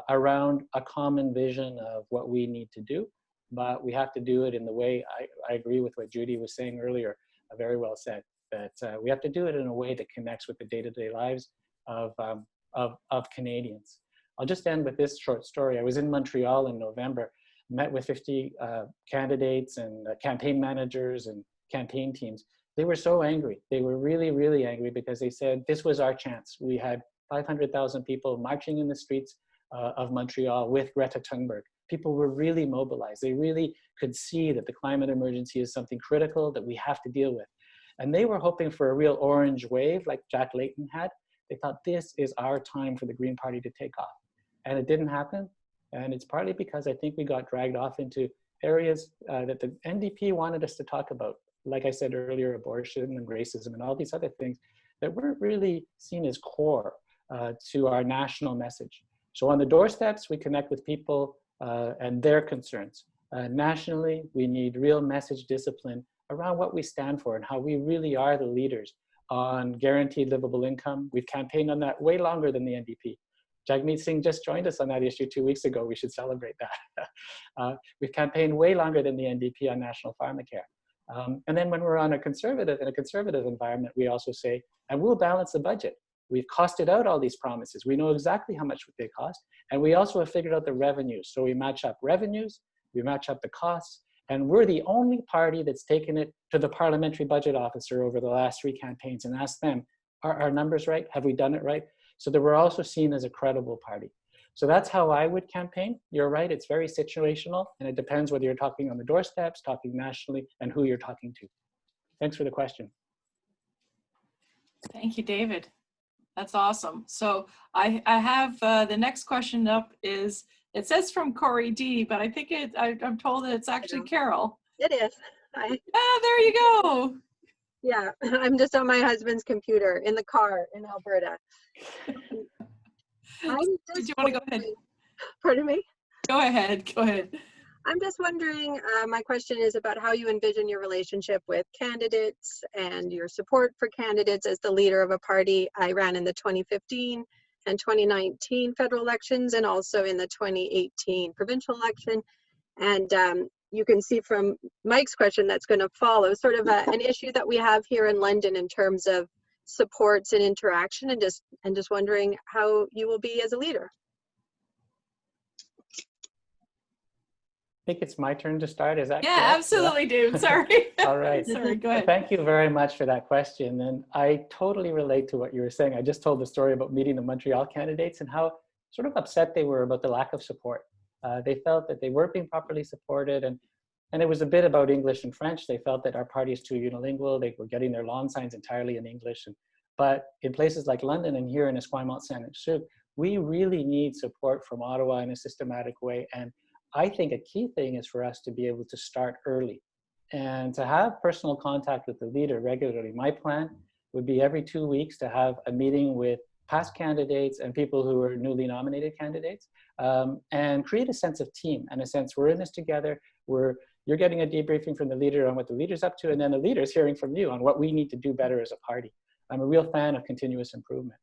around a common vision of what we need to do. But we have to do it in the way, I agree with what Judy was saying earlier, very well said, that we have to do it in a way that connects with the day-to-day lives of Canadians. I'll just end with this short story. I was in Montreal in November, met with 50 candidates and campaign managers and campaign teams. They were so angry. They were really, really angry because they said this was our chance. We had 500,000 people marching in the streets of Montreal with Greta Thunberg. People were really mobilized. They really could see that the climate emergency is something critical that we have to deal with. And they were hoping for a real orange wave like Jack Layton had. They thought this is our time for the Green Party to take off. And it didn't happen. And it's partly because I think we got dragged off into areas that the NDP wanted us to talk about. Like I said earlier, abortion and racism and all these other things that weren't really seen as core to our national message. So on the doorsteps, we connect with people and their concerns. Nationally, we need real message discipline around what we stand for and how we really are the leaders on guaranteed livable income. We've campaigned on that way longer than the NDP. Jagmeet Singh just joined us on that issue 2 weeks ago. We should celebrate that. We've campaigned way longer than the NDP on national pharmacare. And then when we're on in a conservative environment, we also say, and we'll balance the budget. We've costed out all these promises. We know exactly how much they cost. And we also have figured out the revenues. So we match up revenues, we match up the costs, and we're the only party that's taken it to the parliamentary budget officer over the last 3 campaigns and asked them, are our numbers right? Have we done it right? So that we're also seen as a credible party. So that's how I would campaign. You're right, it's very situational, and it depends whether you're talking on the doorsteps, talking nationally, and who you're talking to. Thanks for the question. Thank you, David. That's awesome. So I have the next question up is, it says from Corey D, but I think I'm told that it's actually Carol. It is. Hi. Ah, there you go. Yeah, I'm just on my husband's computer in the car in Alberta. Did you want to go ahead? Pardon me? Go ahead. Go ahead. I'm just wondering, my question is about how you envision your relationship with candidates and your support for candidates as the leader of a party. I ran in the 2015 and 2019 federal elections and also in the 2018 provincial election. And you can see from Mike's question that's going to follow sort of an issue that we have here in London in terms of supports and interaction, and just wondering how you will be as a leader. I think it's my turn to start. Is that Yeah, correct? absolutely, dude. Sorry. All right. Sorry, go ahead. Thank you very much for that question. And I totally relate to what you were saying. I just told the story about meeting the Montreal candidates and how sort of upset they were about the lack of support. They felt that they weren't being properly supported, and it was a bit about English and French. They felt that our party is too unilingual. They were getting their lawn signs entirely in English. But in places like London and here in Esquimalt-Saint-Luc, we really need support from Ottawa in a systematic way. And I think a key thing is for us to be able to start early and to have personal contact with the leader regularly. My plan would be every 2 weeks to have a meeting with past candidates and people who are newly nominated candidates, and create a sense of team and a sense we're in this together. You're getting a debriefing from the leader on what the leader's up to, and then the leader's hearing from you on what we need to do better as a party. I'm a real fan of continuous improvement.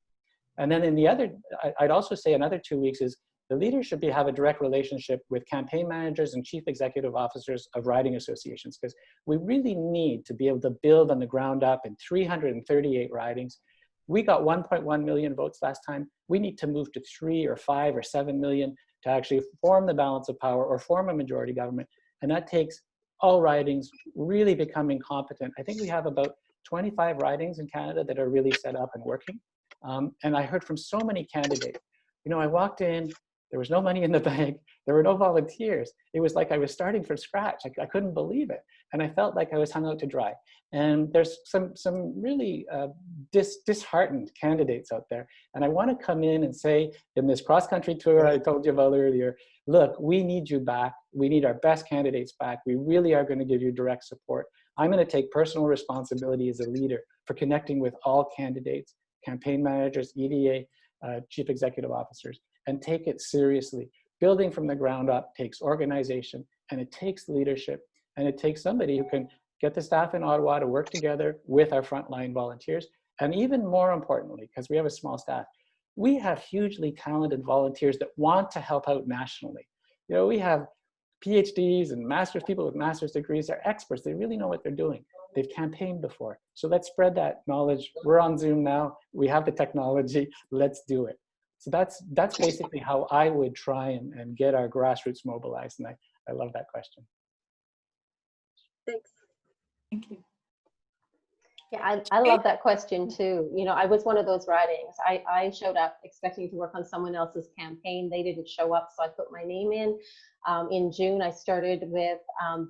And then in the other, I'd also say another 2 weeks is the leaders should have a direct relationship with campaign managers and chief executive officers of riding associations, because we really need to be able to build on the ground up in 338 ridings. We got 1.1 million votes last time. We need to move to 3 or 5 or 7 million to actually form the balance of power or form a majority government. And that takes all ridings really becoming competent. I think we have about 25 ridings in Canada that are really set up and working. And I heard from so many candidates. You know, I walked in, there was no money in the bank. There were no volunteers. It was like I was starting from scratch. I couldn't believe it. And I felt like I was hung out to dry. And there's some really disheartened candidates out there. And I want to come in and say, in this cross-country tour I told you about earlier, look, we need you back. We need our best candidates back. We really are going to give you direct support. I'm going to take personal responsibility as a leader for connecting with all candidates, campaign managers, EDA, chief executive officers, and take it seriously. Building from the ground up takes organization, and it takes leadership, and it takes somebody who can get the staff in Ottawa to work together with our frontline volunteers. And even more importantly, because we have a small staff, we have hugely talented volunteers that want to help out nationally. You know, we have PhDs and master's, people with master's degrees. They're experts. They really know what they're doing. They've campaigned before. So let's spread that knowledge. We're on Zoom now. We have the technology. Let's do it. So that's basically how I would try and get our grassroots mobilized. And I love that question. Thanks. Thank you. Yeah, I love that question too. You know, I was one of those ridings. I showed up expecting to work on someone else's campaign. They didn't show up, so I put my name in. In June, I started with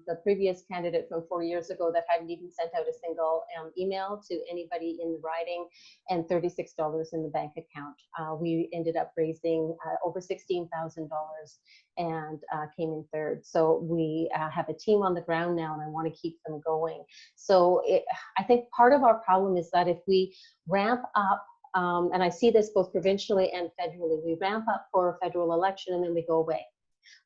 the previous candidate from 4 years ago that hadn't even sent out a single email to anybody in the riding, and $36 in the bank account. We ended up raising over $16,000 and came in third. So we have a team on the ground now, and I want to keep them going. So I think part of our problem is that if we ramp up, and I see this both provincially and federally, we ramp up for a federal election and then we go away.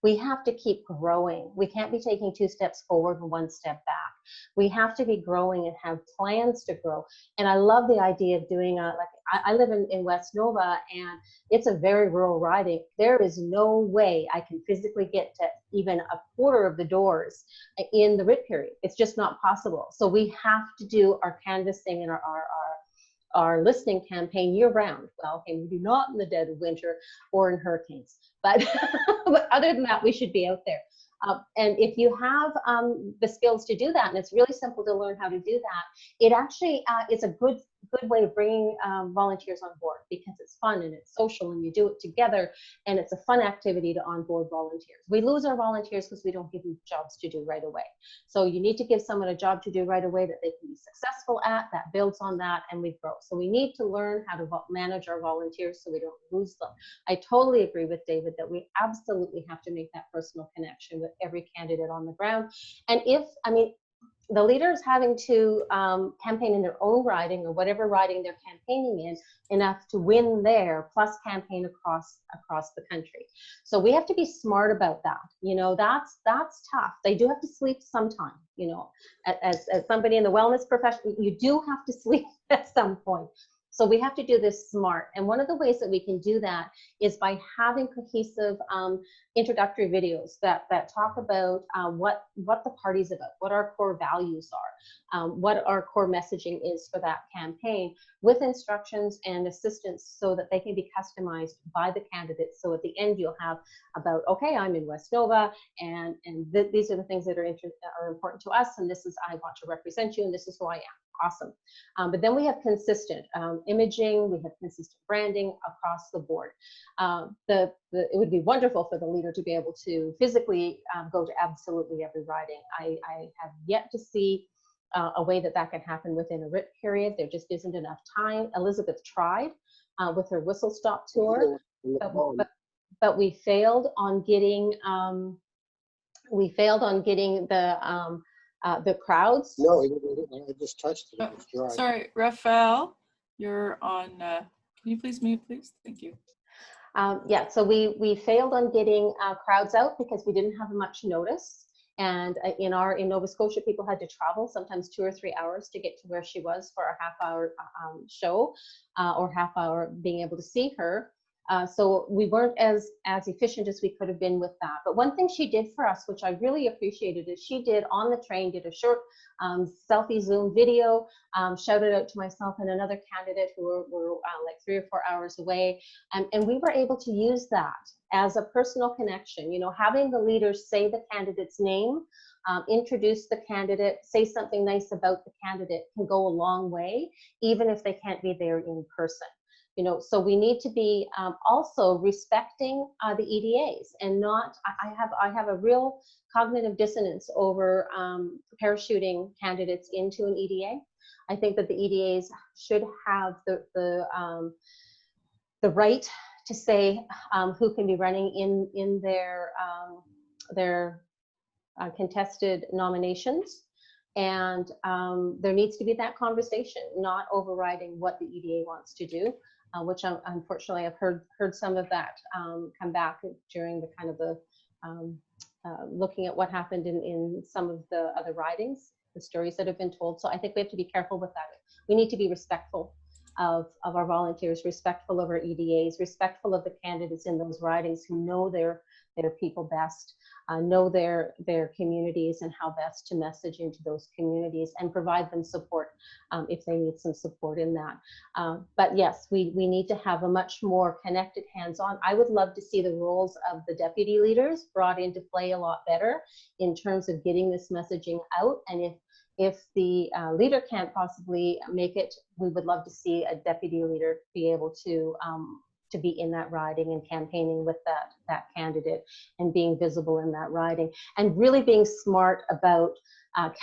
We have to keep growing. We can't be taking 2 steps forward and 1 step back. We have to be growing and have plans to grow. And I love the idea of doing I live in West Nova, and it's a very rural riding. There is no way I can physically get to even a quarter of the doors in the writ period. It's just not possible. So we have to do our canvassing and our listening campaign year round. Well, okay, maybe not in the dead of winter or in hurricanes, but, but other than that, we should be out there. And if you have the skills to do that, and it's really simple to learn how to do that, it actually is a good way of bringing volunteers on board, because it's fun and it's social and you do it together, and it's a fun activity to onboard volunteers. We lose our volunteers because we don't give them jobs to do right away. So you need to give someone a job to do right away that they can be successful at, that builds on that, and we grow. So we need to learn how to manage our volunteers so we don't lose them. I totally agree with David that we absolutely have to make that personal connection with every candidate on the ground. And the leaders having to campaign in their own riding or whatever riding they're campaigning in, enough to win there, plus campaign across the country. So we have to be smart about that. You know, that's tough. They do have to sleep sometime. You know, as somebody in the wellness profession, you do have to sleep at some point. So we have to do this smart. And one of the ways that we can do that is by having cohesive introductory videos that talk about what the party's about, what our core values are, what our core messaging is for that campaign, with instructions and assistance so that they can be customized by the candidates. So at the end, you'll have about, okay, I'm in West Nova, and these are the things that are important to us, and this is, I want to represent you, and this is who I am. Awesome. But then we have consistent imaging, we have consistent branding across the board. It would be wonderful for the leader to be able to physically go to absolutely every riding. I have yet to see a way that can happen within a writ period. There just isn't enough time. Elizabeth tried with her whistle stop tour, but we failed on getting the crowds. No, I just touched it. It was dry. Sorry, Raphael, you're on. Can you please mute, please? Thank you. Yeah, so we failed on getting crowds out because we didn't have much notice. And in Nova Scotia, people had to travel sometimes 2 or 3 hours to get to where she was for a half-hour show or half-hour being able to see her. So we weren't as efficient as we could have been with that. But one thing she did for us, which I really appreciated, is she did on the train, did a short selfie Zoom video, shouted out to myself and another candidate who were like 3 or 4 hours away. And we were able to use that as a personal connection, you know, having the leaders say the candidate's name, introduce the candidate, say something nice about the candidate can go a long way, even if they can't be there in person. You know, so we need to be also respecting the EDAs and not, I have a real cognitive dissonance over parachuting candidates into an EDA. I think that the EDAs should have the right to say who can be running in their contested nominations. And there needs to be that conversation, not overriding what the EDA wants to do. Which unfortunately I've heard some of that come back during the kind of the looking at what happened in some of the other ridings, the stories that have been told. So I think we have to be careful with that. We need to be respectful of our volunteers, respectful of our EDAs, respectful of the candidates in those ridings who know their people best, know their communities and how best to message into those communities and provide them support if they need some support in that. But yes, we need to have a much more connected, hands-on. I would love to see the roles of the deputy leaders brought into play a lot better in terms of getting this messaging out. And if the leader can't possibly make it, we would love to see a deputy leader be able to be in that riding and campaigning with that candidate and being visible in that riding and really being smart about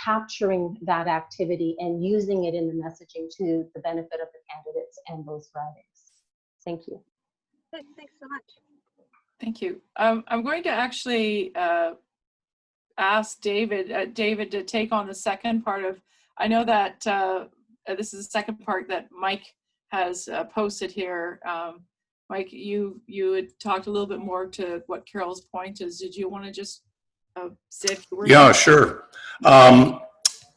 capturing that activity and using it in the messaging to the benefit of the candidates and those ridings. Thank you. Thanks so much. Thank you. I'm going to actually ask David to take on the second part of, I know that this is the second part that Mike has posted here. Mike, you had talked a little bit more to what Carol's point is. Did you want to just say a few words? Yeah, sure.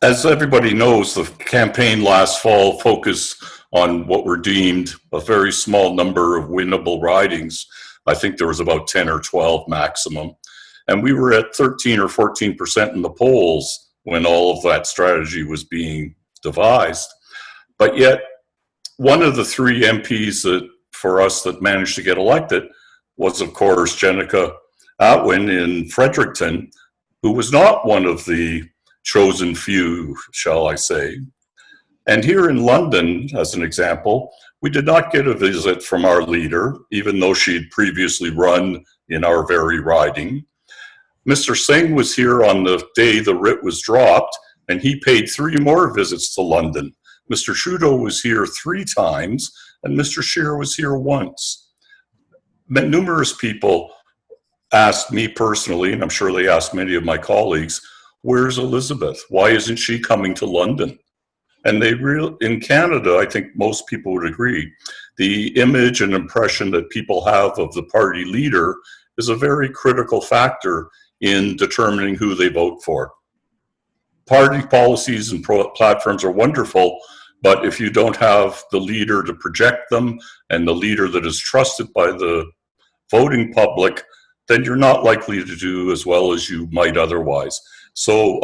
As everybody knows, the campaign last fall focused on what were deemed a very small number of winnable ridings. I think there was about 10 or 12 maximum. And we were at 13 or 14% in the polls when all of that strategy was being devised. But yet, one of the three MPs that for us that managed to get elected was, of course, Jenica Atwin in Fredericton, who was not one of the chosen few, shall I say. And here in London, as an example, we did not get a visit from our leader, even though she'd previously run in our very riding. Mr. Singh was here on the day the writ was dropped, and he paid 3 more visits to London. Mr. Trudeau was here 3 times, and Mr. Scheer was here once. Numerous people asked me personally, and I'm sure they asked many of my colleagues, where's Elizabeth? Why isn't she coming to London? And in Canada, I think most people would agree, the image and impression that people have of the party leader is a very critical factor in determining who they vote for. Party policies and platforms are wonderful, but if you don't have the leader to project them and the leader that is trusted by the voting public, then you're not likely to do as well as you might otherwise. So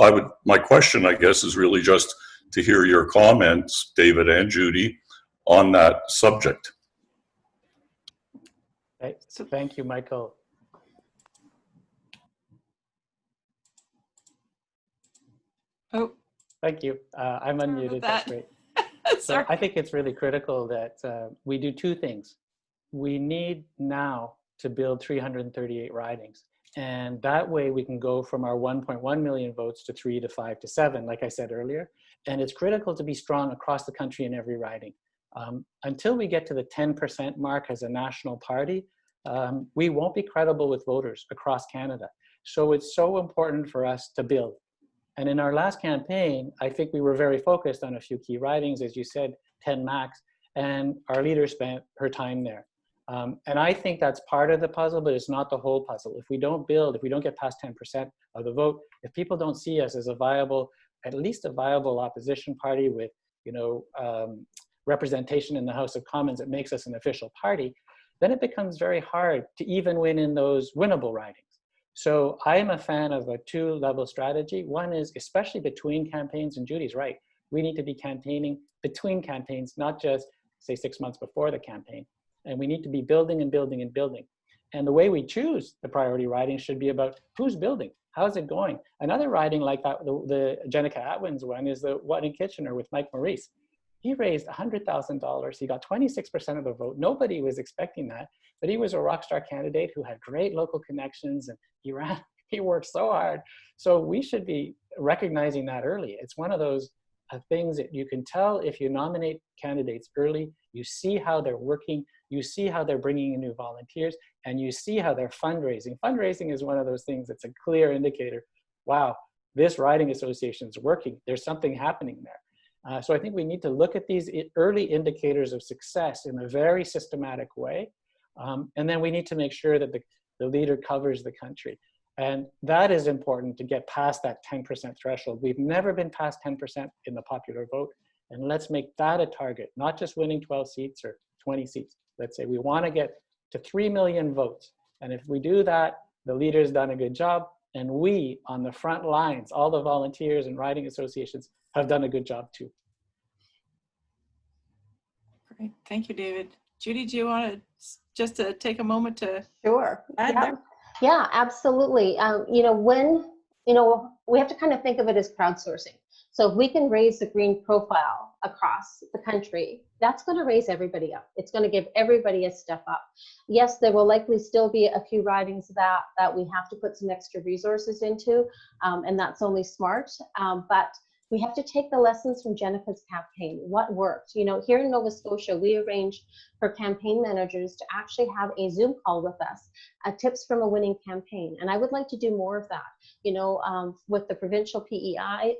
my question, I guess, is really just to hear your comments, David and Judy, on that subject. Okay, so thank you, Michael. Oh, thank you. I'm unmuted. That's great. So I think it's really critical that we do 2 things. We need now to build 338 ridings. And that way we can go from our 1.1 million votes to 3 to 5 to 7, like I said earlier. And it's critical to be strong across the country in every riding. Until we get to the 10% mark as a national party, we won't be credible with voters across Canada. So it's so important for us to build. And in our last campaign, I think we were very focused on a few key ridings, as you said, 10 max, and our leader spent her time there. And I think that's part of the puzzle, but it's not the whole puzzle. If we don't build, if we don't get past 10% of the vote, if people don't see us as a viable, at least a viable opposition party with, representation in the House of Commons that makes us an official party, then it becomes very hard to even win in those winnable ridings. So I am a fan of a two-level strategy. One is, especially between campaigns, and Judy's right, we need to be campaigning between campaigns, not just, say, 6 months before the campaign. And we need to be building and building and building. And the way we choose the priority riding should be about who's building, how's it going. Another riding like that, the Jenica Atwins one, is the one in Kitchener with Mike Maurice. He raised $100,000. He got 26% of the vote. Nobody was expecting that, but he was a rock star candidate who had great local connections, and he worked so hard. So we should be recognizing that early. It's one of those things that you can tell if you nominate candidates early. You see how they're working, you see how they're bringing in new volunteers, and you see how they're fundraising. Fundraising is one of those things that's a clear indicator. Wow, this riding association is working. There's something happening there. So I think we need to look at these early indicators of success in a very systematic way. And then we need to make sure that the leader covers the country. And that is important to get past that 10% threshold. We've never been past 10% in the popular vote. And let's make that a target, not just winning 12 seats or 20 seats. Let's say we want to get to 3 million votes. And if we do that, the leader's done a good job. And we, on the front lines, all the volunteers and riding associations, have done a good job too. Great, thank you, David. Judy, do you want to just take a moment to Sure. add Yeah. there? Yeah, absolutely. We have to kind of think of it as crowdsourcing. So if we can raise the green profile across the country, that's going to raise everybody up. It's going to give everybody a step up. Yes, there will likely still be a few ridings that we have to put some extra resources into, and that's only smart. But we have to take the lessons from Jenica's campaign. What worked? Here in Nova Scotia, we arranged for campaign managers to actually have a Zoom call with us, tips from a winning campaign. And I would like to do more of that, with the provincial PEI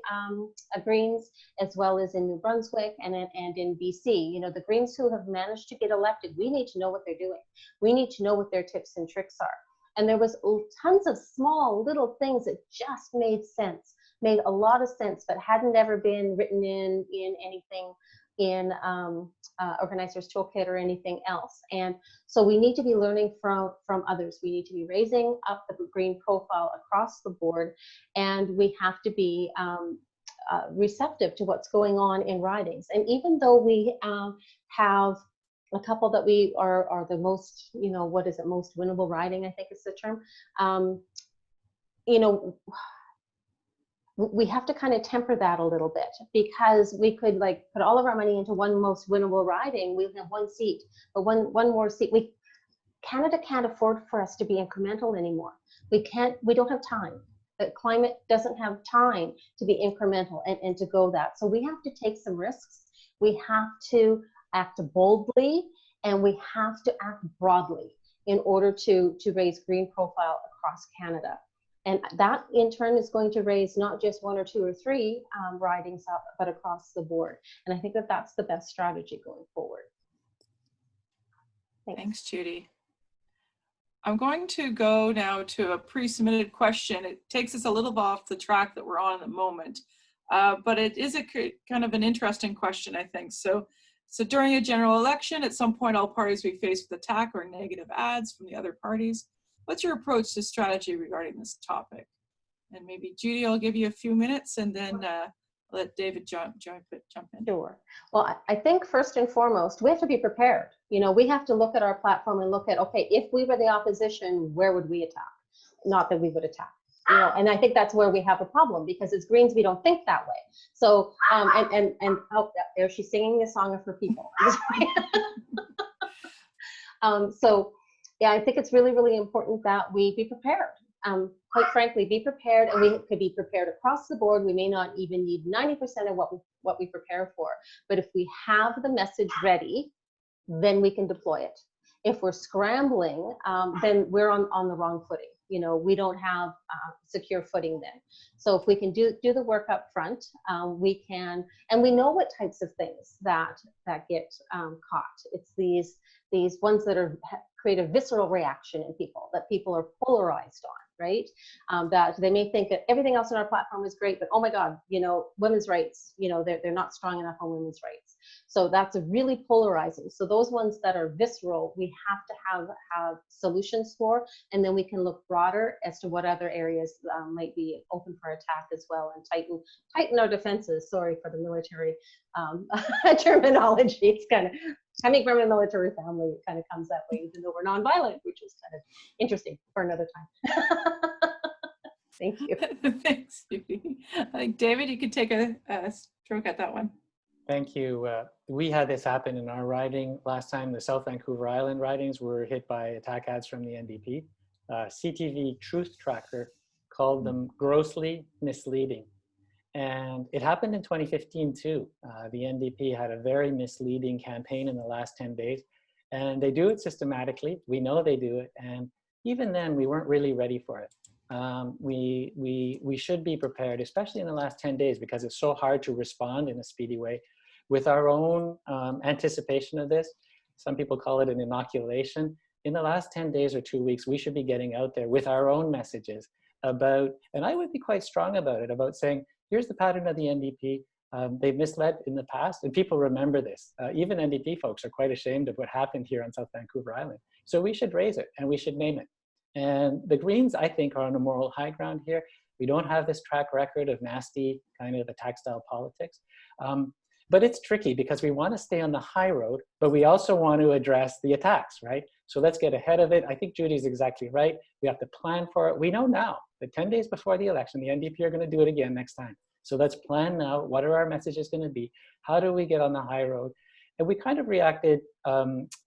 Greens, as well as in New Brunswick and in BC. The Greens who have managed to get elected, we need to know what they're doing. We need to know what their tips and tricks are. And there was tons of small little things that just made a lot of sense, but hadn't ever been written in anything in Organizer's Toolkit or anything else. And so we need to be learning from others. We need to be raising up the green profile across the board, and we have to be receptive to what's going on in ridings. And even though we have a couple that we are the most, most winnable riding, I think is the term, we have to kind of temper that a little bit, because we could put all of our money into one most winnable riding. We have one seat, but one more seat. Canada can't afford for us to be incremental anymore. We don't have time. The climate doesn't have time to be incremental and to go that. So we have to take some risks. We have to act boldly, and we have to act broadly in order to raise green profile across Canada. And that in turn is going to raise not just 1 or 2 or 3 ridings up, but across the board. And I think that that's the best strategy going forward. Thanks, Judy. I'm going to go now to a pre-submitted question. It takes us a little off the track that we're on at the moment, but it is a kind of an interesting question, I think. So during a general election, at some point, all parties will be faced with attack or negative ads from the other parties. What's your approach to strategy regarding this topic? And maybe Judy, I'll give you a few minutes, and then let David jump in. Sure. Well, I think first and foremost, we have to be prepared. We have to look at our platform and look at, okay, if we were the opposition, where would we attack? Not that we would attack. And I think that's where we have a problem, because as Greens, we don't think that way. So, and oh, there she's singing a song of her people. So, yeah, I think it's really, really important that we be prepared. Quite frankly, be prepared, and we could be prepared across the board. We may not even need 90% of what we prepare for, but if we have the message ready, then we can deploy it. If we're scrambling, then we're on the wrong footing. we don't have secure footing then. So if we can do the work up front, we can, and we know what types of things that get caught. It's these ones that create a visceral reaction in people, that people are polarized on, right? That they may think that everything else on our platform is great, but oh my God, women's rights, they're not strong enough on women's rights. So that's really polarizing. So those ones that are visceral, we have to have solutions for, and then we can look broader as to what other areas might be open for attack as well, and tighten our defenses. Sorry for the military terminology. It's kind of, coming from a military family, it kind of comes that way, even though we're nonviolent, which is kind of interesting for another time. Thank you. Thanks, Judy. I think, David, you could take a stroke at that one. Thank you. We had this happen in our riding last time. The South Vancouver Island ridings were hit by attack ads from the NDP. CTV Truth Tracker called them grossly misleading. And it happened in 2015 too. The NDP had a very misleading campaign in the last 10 days, and they do it systematically. We know they do it, and even then we weren't really ready for it. We should be prepared, especially in the last 10 days, because it's so hard to respond in a speedy way with our own anticipation of this. Some people call it an inoculation. In the last 10 days or 2 weeks, we should be getting out there with our own messages about, and I would be quite strong about it, about saying, here's the pattern of the NDP. They've misled in the past, and people remember this. Even NDP folks are quite ashamed of what happened here on South Vancouver Island. So we should raise it, and we should name it. And the Greens, I think, are on a moral high ground here. We don't have this track record of nasty kind of attack style politics. But it's tricky because we want to stay on the high road, but we also want to address the attacks, right? So let's get ahead of it. I think Judy's exactly right. We have to plan for it. We know now that 10 days before the election, the NDP are going to do it again next time. So let's plan now. What are our messages going to be? How do we get on the high road? And we kind of reacted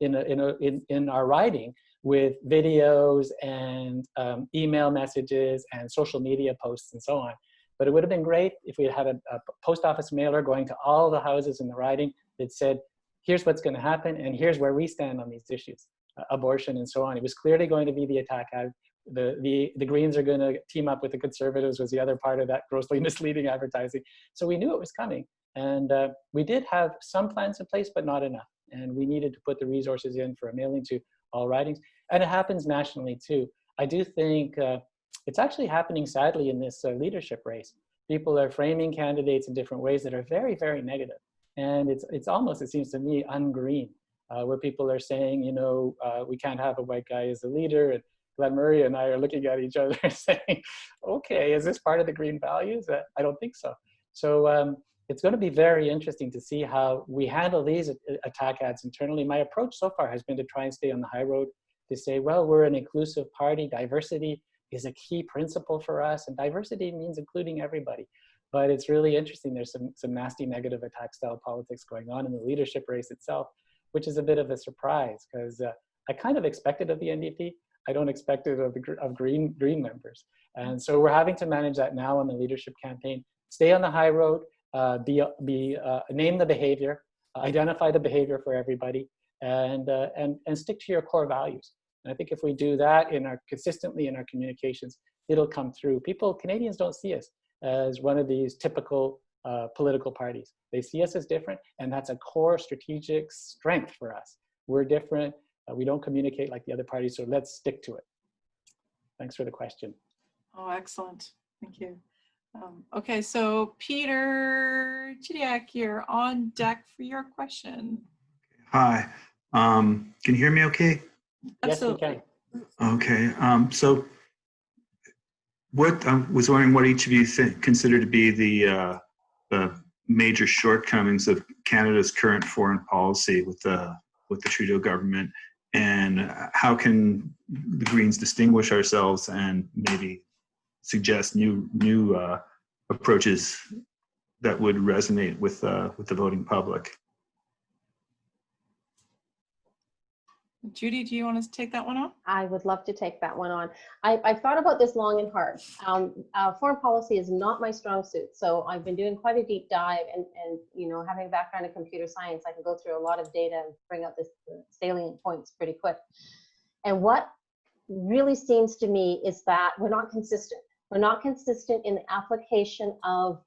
in our riding with videos and email messages and social media posts and so on. But it would have been great if we had a post office mailer going to all the houses in the riding that said, here's what's going to happen and here's where we stand on these issues, abortion and so on. It was clearly going to be the attack ad. The Greens are going to team up with the Conservatives was the other part of that grossly misleading advertising. So we knew it was coming. And we did have some plans in place, but not enough. And we needed to put the resources in for a mailing to all ridings. And it happens nationally too. I do think it's actually happening sadly in this leadership race. People are framing candidates in different ways that are very, very negative. And it's almost, it seems to me, un-green, where people are saying, we can't have a white guy as the leader. And Glenn Murray and I are looking at each other saying, okay, is this part of the green values? I don't think so. So it's going to be very interesting to see how we handle these attack ads internally. My approach so far has been to try and stay on the high road, to say, well, we're an inclusive party. Diversity is a key principle for us, and diversity means including everybody. But it's really interesting. There's some nasty negative attack style politics going on in the leadership race itself, which is a bit of a surprise because I kind of expected of the NDP. I don't expect it of Green members. And so we're having to manage that now on the leadership campaign. Stay on the high road, name the behavior, identify the behavior for everybody, and stick to your core values. And I think if we do that consistently in our communications, it'll come through. Canadians don't see us as one of these typical political parties. They see us as different, and that's a core strategic strength for us. We're different. We don't communicate like the other parties, so let's stick to it. Thanks for the question. Oh, excellent. Thank you. Okay, so Peter Chidiak, you're on deck for your question. Hi. Can you hear me okay? Absolutely. Yes, we can. Okay. So what I was wondering what each of you consider to be the major shortcomings of Canada's current foreign policy with the Trudeau government, and how can the Greens distinguish ourselves and maybe suggest new approaches that would resonate with the voting public? Judy, do you want to take that one on? I would love to take that one on. I've thought about this long and hard. Foreign policy is not my strong suit, so I've been doing quite a deep dive, and having a background in computer science, I can go through a lot of data and bring out the salient points pretty quick. And what really seems to me is that we're not consistent. We're not consistent in the application of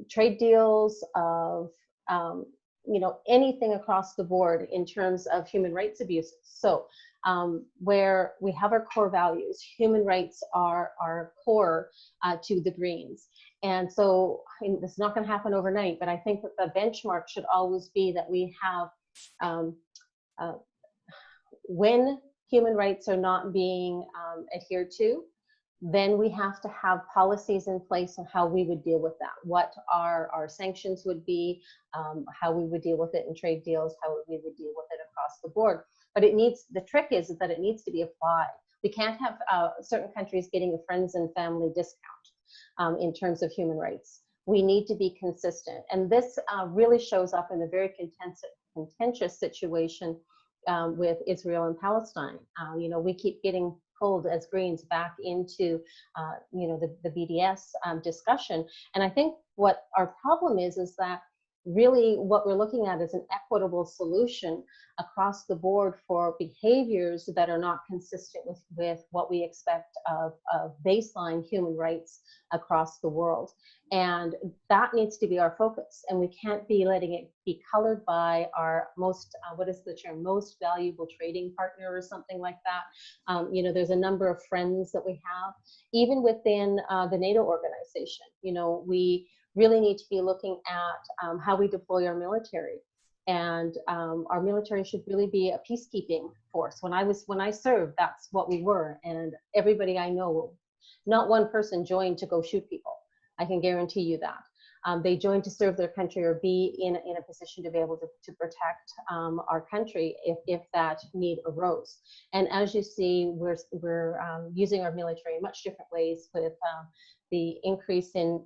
trade deals, of anything across the board in terms of human rights abuses. So where we have our core values, human rights are core to the Greens. And so this is not going to happen overnight, but I think that the benchmark should always be that we have, when human rights are not being adhered to, then we have to have policies in place on how we would deal with that, what our sanctions would be, how we would deal with it in trade deals, how we would deal with it across the board. But the trick is that it needs to be applied. We can't have certain countries getting a friends and family discount in terms of human rights. We need to be consistent. And this really shows up in a very contentious situation with Israel and Palestine. We keep getting pulled as Greens back into the BDS discussion. And I think what our problem is that really what we're looking at is an equitable solution across the board for behaviors that are not consistent with what we expect of baseline human rights across the world. And that needs to be our focus. And we can't be letting it be colored by our most, what is the term, most valuable trading partner or something like that. There's a number of friends that we have, even within the NATO organization. We really need to be looking at how we deploy our military. And our military should really be a peacekeeping force. When I served, that's what we were. And everybody I know, not one person joined to go shoot people. I can guarantee you that. They joined to serve their country or be in a position to be able to protect our country if that need arose. And as you see, we're using our military in much different ways with the increase in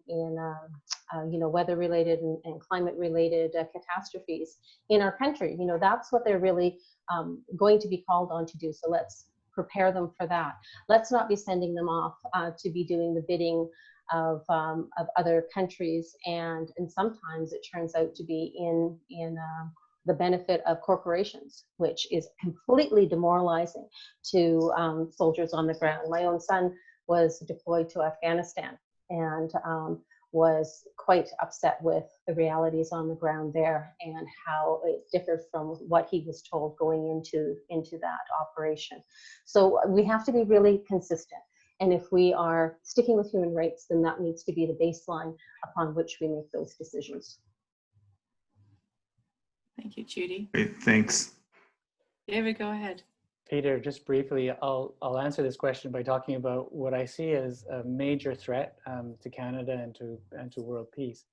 weather-related and climate-related catastrophes in our country. That's what they're really going to be called on to do. So let's prepare them for that. Let's not be sending them off to be doing the bidding of other countries, and sometimes it turns out to be in the benefit of corporations, which is completely demoralizing to soldiers on the ground. My own son was deployed to Afghanistan and was quite upset with the realities on the ground there and how it differed from what he was told going into that operation. So we have to be really consistent. And if we are sticking with human rights, then that needs to be the baseline upon which we make those decisions. Thank you, Judy. Great, thanks. David, go ahead. Peter, just briefly, I'll answer this question by talking about what I see as a major threat to Canada and to world peace,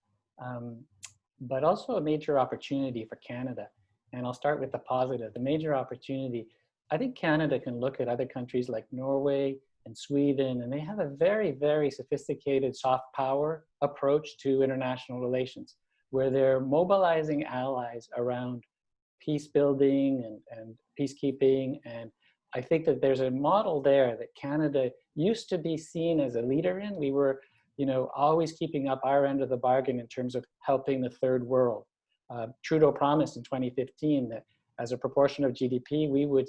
but also a major opportunity for Canada. And I'll start with the positive. The major opportunity, I think Canada can look at other countries like Norway and Sweden, and they have a very, very sophisticated soft power approach to international relations, where they're mobilizing allies around peace building and peacekeeping. And I think that there's a model there that Canada used to be seen as a leader in. We were, always keeping up our end of the bargain in terms of helping the third world. Trudeau promised in 2015 that as a proportion of GDP, we would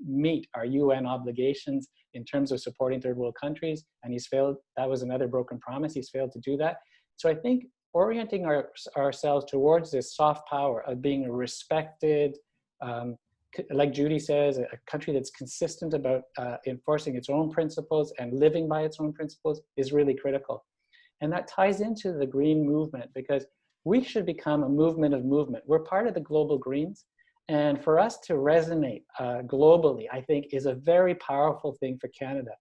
meet our UN obligations in terms of supporting third world countries, and he's failed. That was another broken promise. He's failed to do that. So I think orienting ourselves towards this soft power of being a respected, like Judy says, a country that's consistent about enforcing its own principles and living by its own principles is really critical. And that ties into the green movement, because we should become a movement of movement. We're part of the global Greens. And for us to resonate globally, I think, is a very powerful thing for Canada.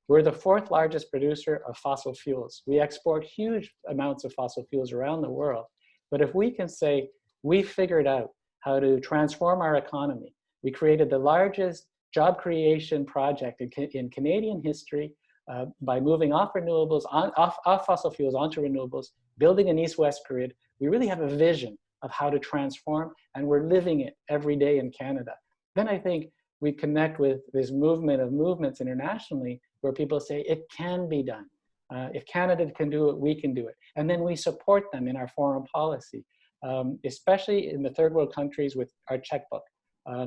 We're the fourth largest producer of fossil fuels. We export huge amounts of fossil fuels around the world. But if we can say, we figured out how to transform our economy, we created the largest job creation project in Canadian history by moving off renewables, off fossil fuels onto renewables, building an east-west grid. We really have a vision of how to transform, and we're living it every day in Canada. Then I think we connect with this movement of movements internationally where people say it can be done. If Canada can do it, we can do it. And then we support them in our foreign policy, especially in the third world countries with our checkbook,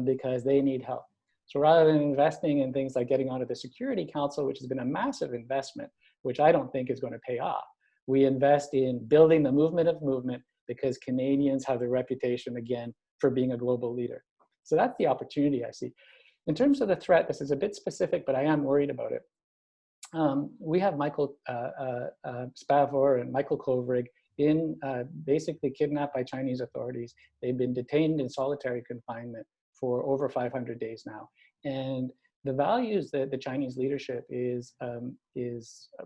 because they need help. So rather than investing in things like getting onto the Security Council, which has been a massive investment, which I don't think is going to pay off, we invest in building the movement of movement, because Canadians have the reputation, again, for being a global leader. So that's the opportunity I see. In terms of the threat, this is a bit specific, but I am worried about it. We have Michael Spavor and Michael Kovrig basically kidnapped by Chinese authorities. They've been detained in solitary confinement for over 500 days now. And the values that the Chinese leadership is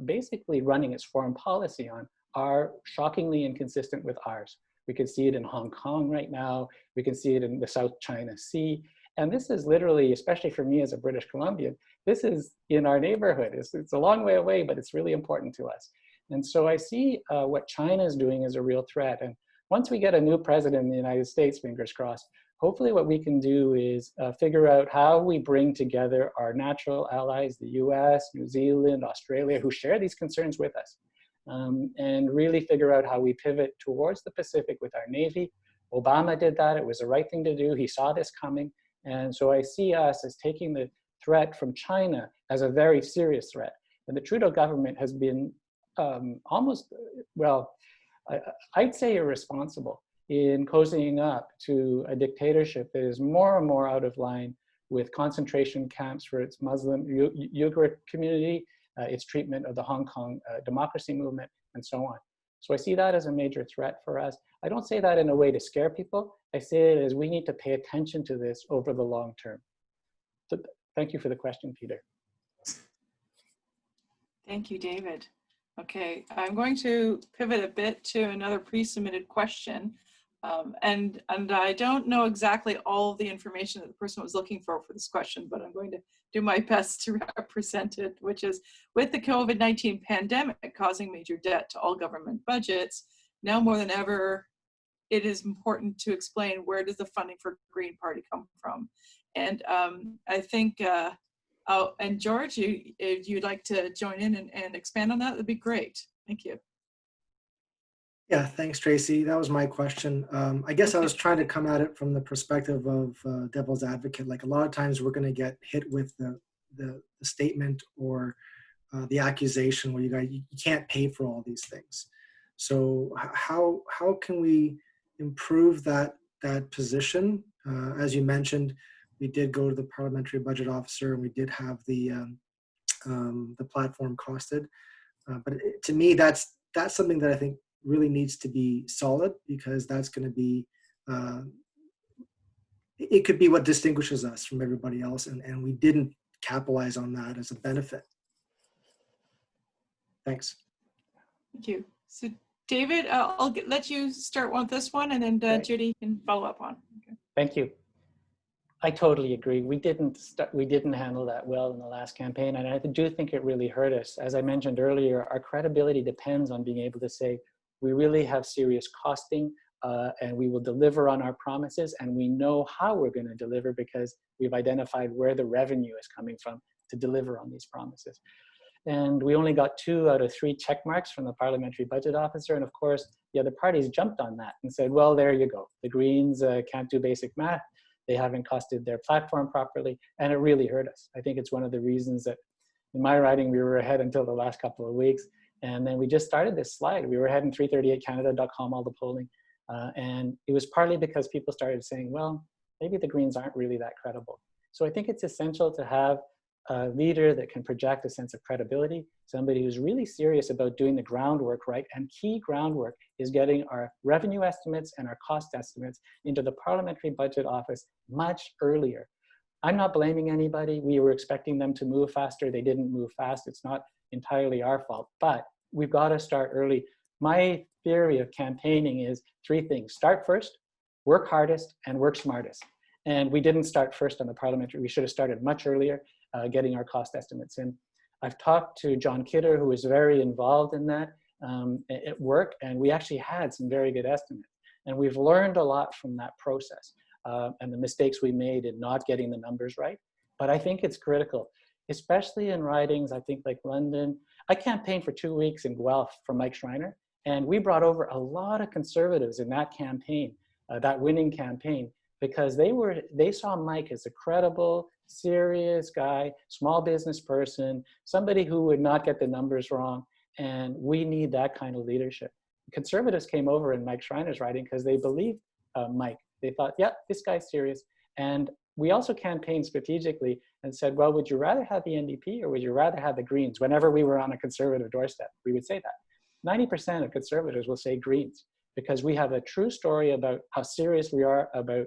basically running its foreign policy on are shockingly inconsistent with ours. We can see it in Hong Kong right now. We can see it in the South China Sea. And this is literally, especially for me as a British Columbian, this is in our neighborhood. It's a long way away, but it's really important to us. And so I see what China is doing as a real threat. And once we get a new president in the United States, fingers crossed, hopefully what we can do is figure out how we bring together our natural allies, the US, New Zealand, Australia, who share these concerns with us, and really figure out how we pivot towards the Pacific with our Navy. Obama did that. It was the right thing to do. He saw this coming. And so I see us as taking the threat from China as a very serious threat. And the Trudeau government has been almost, well, I'd say irresponsible in cozying up to a dictatorship that is more and more out of line with concentration camps for its Muslim Uyghur community, its treatment of the Hong Kong democracy movement, and so on. So I see that as a major threat for us. I don't say that in a way to scare people. I say it as we need to pay attention to this over the long term. So thank you for the question, Peter. Thank you, David. Okay, I'm going to pivot a bit to another pre-submitted question. And I don't know exactly all the information that the person was looking for this question, but I'm going to do my best to represent it, which is, with the COVID-19 pandemic causing major debt to all government budgets, now more than ever, it is important to explain, where does the funding for Green Party come from? And I think, and George, if you'd like to join in and expand on that, that'd be great. Thank you. Yeah, thanks, Tracy. That was my question. I guess I was trying to come at it from the perspective of devil's advocate. Like, a lot of times we're going to get hit with the statement or the accusation where you can't pay for all these things. So how can we improve that position? As you mentioned, we did go to the parliamentary budget officer, and we did have the platform costed. But to me, that's something that I think really needs to be solid, because that's going to be, it could be what distinguishes us from everybody else, and we didn't capitalize on that as a benefit. Thanks. Thank you. So David, I'll let you start with this one, and then Judy can follow up on. Okay. Thank you. I totally agree. We didn't handle that well in the last campaign, and I do think it really hurt us. As I mentioned earlier, our credibility depends on being able to say, we really have serious costing, and we will deliver on our promises, and we know how we're going to deliver because we've identified where the revenue is coming from to deliver on these promises. And we only got 2 out of 3 check marks from the parliamentary budget officer, and of course, the other parties jumped on that and said, well, there you go. The Greens can't do basic math. They haven't costed their platform properly, and it really hurt us. I think it's one of the reasons that in my writing, we were ahead until the last couple of weeks. And then we just started this slide. We were ahead in 338canada.com, all the polling. And it was partly because people started saying, well, maybe the Greens aren't really that credible. So I think it's essential to have a leader that can project a sense of credibility, somebody who's really serious about doing the groundwork right. And key groundwork is getting our revenue estimates and our cost estimates into the parliamentary budget office much earlier. I'm not blaming anybody. We were expecting them to move faster. They didn't move fast. It's not entirely our fault, but we've got to start early. My theory of campaigning is 3 things. Start first, work hardest, and work smartest. And we didn't start first on the parliamentary. We should have started much earlier, getting our cost estimates in. I've talked to John Kidder, who was very involved in that at work, and we actually had some very good estimates. And we've learned a lot from that process and the mistakes we made in not getting the numbers right. But I think it's critical, especially in ridings, I think, like London. I campaigned for 2 weeks in Guelph for Mike Schreiner, and we brought over a lot of Conservatives in that campaign, that winning campaign, because they saw Mike as a credible, serious guy, small business person, somebody who would not get the numbers wrong. And we need that kind of leadership. Conservatives came over in Mike Schreiner's riding because they believed Mike. They thought, yeah, this guy's serious. And we also campaigned strategically and said, well, would you rather have the NDP or would you rather have the Greens? Whenever we were on a conservative doorstep, we would say that. 90% of conservatives will say Greens because we have a true story about how serious we are about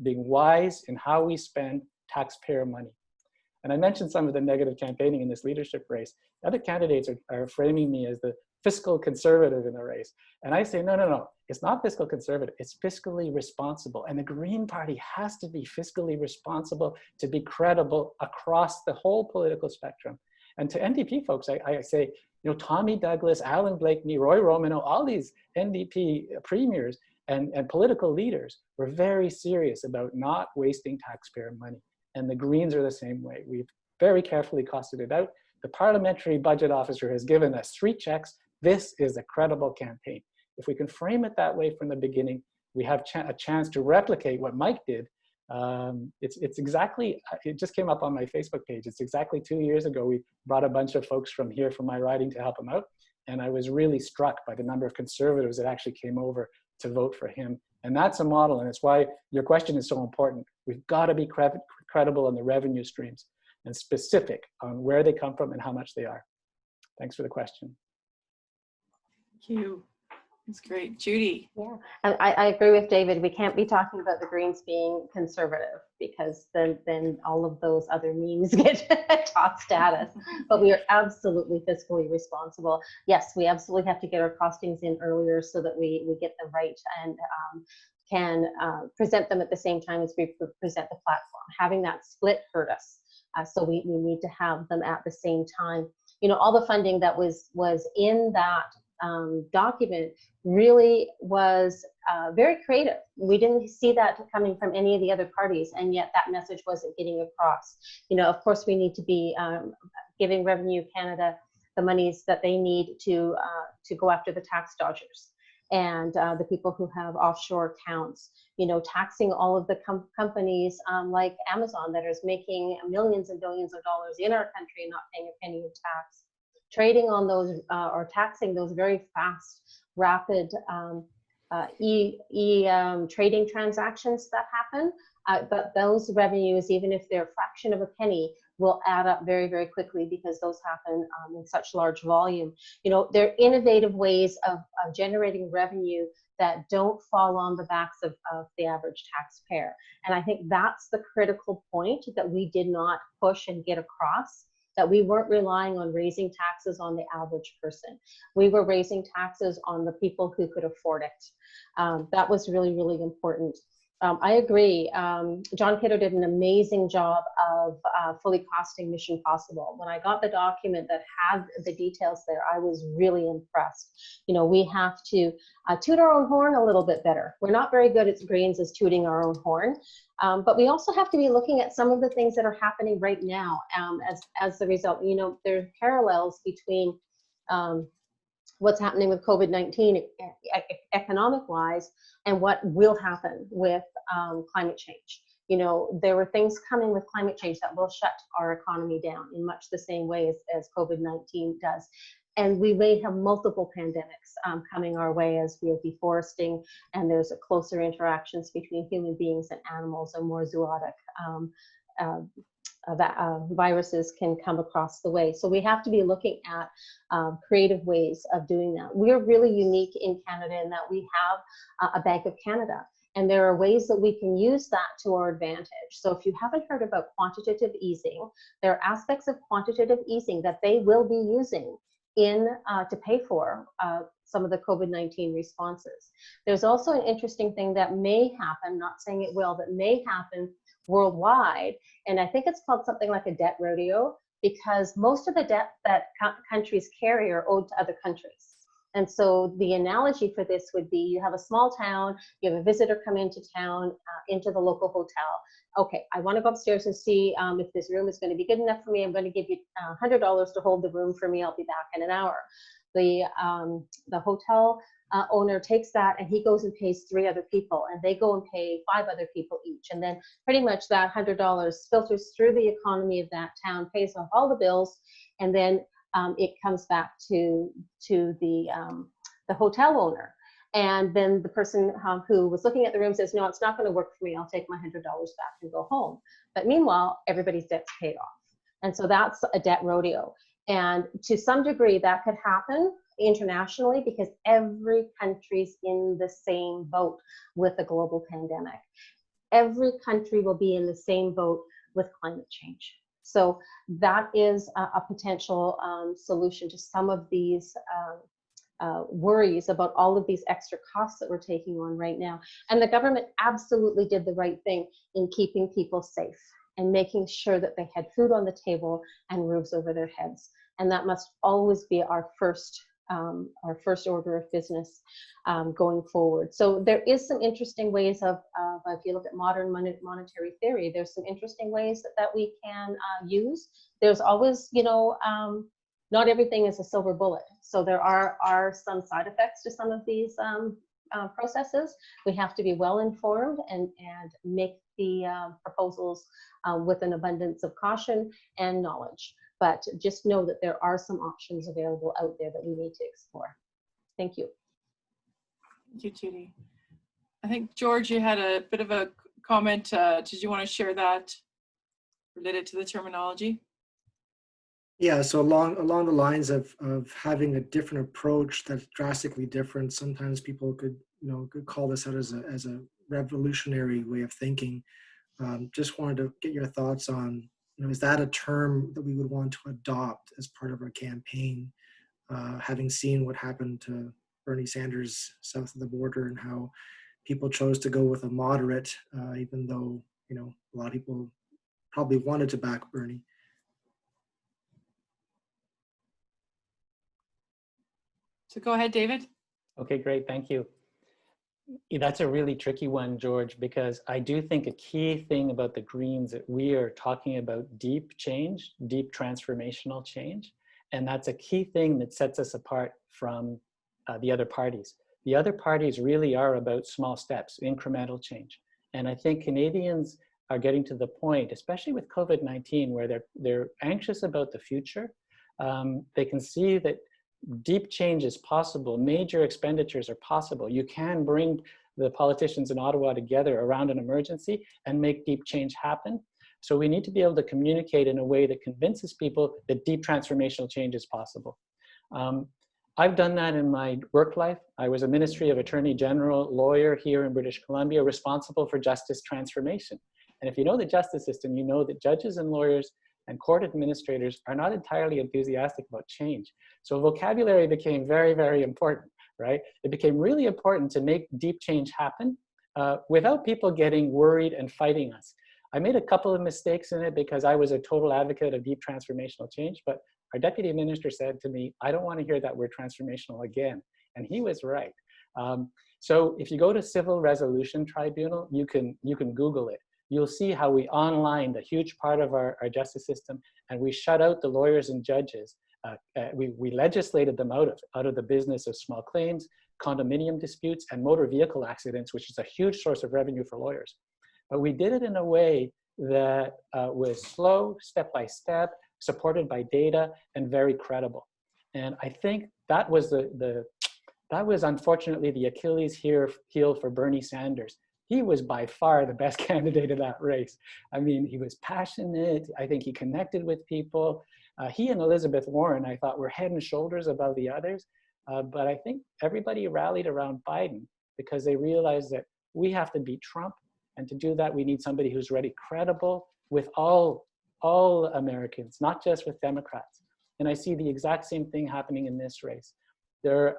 being wise in how we spend taxpayer money. And I mentioned some of the negative campaigning in this leadership race. Other candidates are framing me as the fiscal conservative in the race. And I say, no, it's not fiscal conservative, it's fiscally responsible. And the Green Party has to be fiscally responsible to be credible across the whole political spectrum. And to NDP folks, I say, Tommy Douglas, Alan Blakeney, Roy Romano, all these NDP premiers and political leaders were very serious about not wasting taxpayer money. And the Greens are the same way. We've very carefully costed it out. The parliamentary budget officer has given us 3 checks. This is a credible campaign. If we can frame it that way from the beginning, we have a chance to replicate what Mike did. It's exactly, it just came up on my Facebook page. It's exactly 2 years ago. We brought a bunch of folks from here from my riding to help him out. And I was really struck by the number of conservatives that actually came over to vote for him. And that's a model. And it's why your question is so important. We've got to be credible on the revenue streams and specific on where they come from and how much they are. Thanks for the question. Thank you. That's great. Judy. Yeah, and I agree with David. We can't be talking about the Greens being conservative because then all of those other memes get tossed at us. But we are absolutely fiscally responsible. Yes, we absolutely have to get our costings in earlier so that we get them right and can present them at the same time as we present the platform. Having that split hurt us. So we need to have them at the same time. All the funding that was in that document really was very creative. We didn't see that coming from any of the other parties, and yet that message wasn't getting across. Of course, we need to be giving Revenue Canada the monies that they need to go after the tax dodgers and the people who have offshore accounts. Taxing all of the companies like Amazon that is making millions and billions of dollars in our country and not paying a penny of tax. Trading on those or taxing those very fast, rapid trading transactions that happen, but those revenues, even if they're a fraction of a penny, will add up very, very quickly because those happen in such large volume. They're innovative ways of generating revenue that don't fall on the backs of the average taxpayer. And I think that's the critical point that we did not push and get across. That we weren't relying on raising taxes on the average person. We were raising taxes on the people who could afford it. That was really, really important. I agree. John Kidder did an amazing job of fully costing Mission Possible. When I got the document that had the details there, I was really impressed. We have to toot our own horn a little bit better. We're not very good at Greens as tooting our own horn. But we also have to be looking at some of the things that are happening right now as the result. There's parallels between what's happening with COVID-19 economic-wise and what will happen with climate change. There were things coming with climate change that will shut our economy down in much the same way as COVID-19 does. And we may have multiple pandemics coming our way as we are deforesting, and there's a closer interactions between human beings and animals, and more zoonotic viruses can come across the way. So we have to be looking at creative ways of doing that. We're really unique in Canada in that we have a Bank of Canada, and there are ways that we can use that to our advantage. So if you haven't heard about quantitative easing, there are aspects of quantitative easing that they will be using to pay for some of the COVID-19 responses. There's also an interesting thing that may happen, not saying it will, but may happen worldwide, and I think it's called something like a debt rodeo, because most of the debt that countries carry are owed to other countries. And so the analogy for this would be you have a small town, you have a visitor come into town, into the local hotel. Okay, I want to go upstairs and see if this room is going to be good enough for me. I'm going to give you $100 to hold the room for me. I'll be back in an hour. The hotel owner takes that and he goes and pays 3 other people, and they go and pay 5 other people each. And then pretty much that $100 filters through the economy of that town, pays off all the bills, and then it comes back to the hotel owner. And then the person who was looking at the room says, no, it's not going to work for me. I'll take my $100 back and go home. But meanwhile, everybody's debt's paid off. And so that's a debt rodeo. And to some degree, that could happen internationally because every country's in the same boat with a global pandemic. Every country will be in the same boat with climate change. So that is a potential solution to some of these worries about all of these extra costs that we're taking on right now. And the government absolutely did the right thing in keeping people safe and making sure that they had food on the table and roofs over their heads. And that must always be our first order of business going forward. So there is some interesting ways of if you look at modern monetary theory, there's some interesting ways that we can use. There's always, not everything is a silver bullet. So there are some side effects to some of these processes. We have to be well informed and make the proposals with an abundance of caution and knowledge. But just know that there are some options available out there that we need to explore. Thank you. Thank you, Judy. I think, George, you had a bit of a comment. Did you want to share that related to the terminology? Yeah, so along the lines of having a different approach that's drastically different, sometimes people could call this out as a revolutionary way of thinking. Just wanted to get your thoughts on, is that a term that we would want to adopt as part of our campaign, having seen what happened to Bernie Sanders south of the border and how people chose to go with a moderate, even though, a lot of people probably wanted to back Bernie. So go ahead, David. Okay, great, thank you. That's a really tricky one, George, because I do think a key thing about the Greens that we are talking about deep change, deep transformational change. And that's a key thing that sets us apart from the other parties. The other parties really are about small steps, incremental change. And I think Canadians are getting to the point, especially with COVID-19, where they're anxious about the future. They can see that deep change is possible. Major expenditures are possible. You can bring the politicians in Ottawa together around an emergency and make deep change happen. So we need to be able to communicate in a way that convinces people that deep transformational change is possible. I've done that in my work life. I was a Ministry of Attorney General lawyer here in British Columbia, responsible for justice transformation. And if you know the justice system, you know that judges and lawyers and court administrators are not entirely enthusiastic about change. So vocabulary became very, very important, right? It became really important to make deep change happen without people getting worried and fighting us. I made a couple of mistakes in it because I was a total advocate of deep transformational change, but our deputy minister said to me, I don't want to hear that word transformational again. And he was right. So if you go to Civil Resolution Tribunal, you can Google it. You'll see how we onlined a huge part of our justice system, and we shut out the lawyers and judges. We legislated them out of the business of small claims, condominium disputes, and motor vehicle accidents, which is a huge source of revenue for lawyers. But we did it in a way that was slow, step by step, supported by data, and very credible. And I think that was that was unfortunately the Achilles heel for Bernie Sanders. He was by far the best candidate in that race. I mean, he was passionate. I think he connected with people. He and Elizabeth Warren, I thought, were head and shoulders above the others. But I think everybody rallied around Biden because they realized that we have to beat Trump. And to do that, we need somebody who's really credible with all Americans, not just with Democrats. And I see the exact same thing happening in this race. There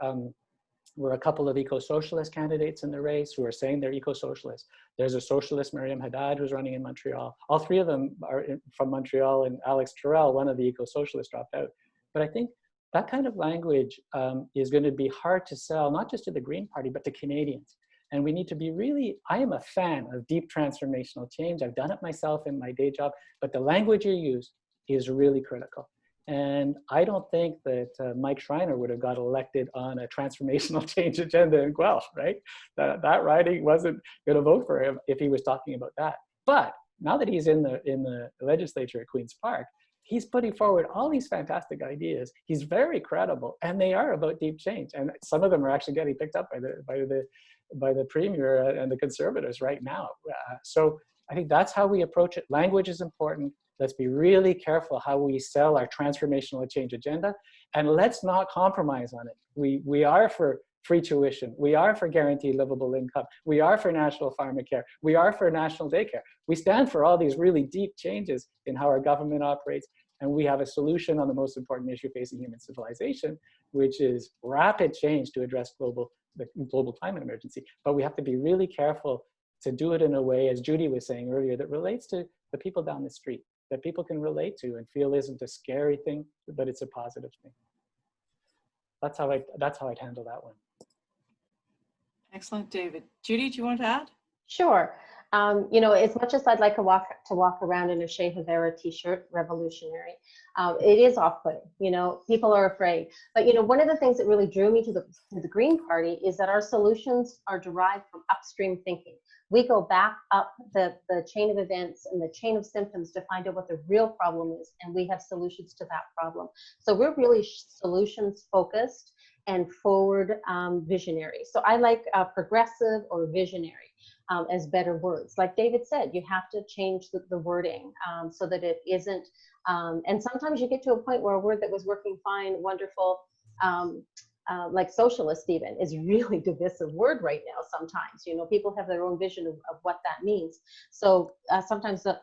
were a couple of eco-socialist candidates in the race who are saying they're eco-socialists. There's a socialist, Miriam Haddad, who's running in Montreal. All three of them are from Montreal, and Alex Terrell, one of the eco-socialists, dropped out. But I think that kind of language is going to be hard to sell, not just to the Green Party, but to Canadians. And we need to be really, I am a fan of deep transformational change. I've done it myself in my day job, but the language you use is really critical. And I don't think that Mike Schreiner would have got elected on a transformational change agenda in Guelph, right? That riding wasn't going to vote for him if he was talking about that. But now that he's in the legislature at Queen's Park, he's putting forward all these fantastic ideas. He's very credible, and they are about deep change. And some of them are actually getting picked up by the premier and the Conservatives right now. So I think that's how we approach it. Language is important. Let's be really careful how we sell our transformational change agenda, and let's not compromise on it. We are for free tuition. We are for guaranteed livable income. We are for national pharmacare. We are for national daycare. We stand for all these really deep changes in how our government operates, and we have a solution on the most important issue facing human civilization, which is rapid change to address the global climate emergency. But we have to be really careful to do it in a way, as Judy was saying earlier, that relates to the people down the street, that people can relate to and feel isn't a scary thing, but it's a positive thing. That's how I'd handle that one. Excellent, David. Judy, do you want to add? Sure. You know, as much as I'd like to walk around in a Che Guevara t-shirt, revolutionary, it is off-putting. You know, people are afraid. But you know, one of the things that really drew me to the Green Party is that our solutions are derived from upstream thinking. We go back up the chain of events and the chain of symptoms to find out what the real problem is, and we have solutions to that problem. So we're really solutions focused and forward visionary. So I like progressive or visionary as better words. Like David said, you have to change the wording so that it isn't, and sometimes you get to a point where a word that was working fine, wonderful, like socialist even, is really divisive word right now sometimes. You know, people have their own vision of what that means. So sometimes that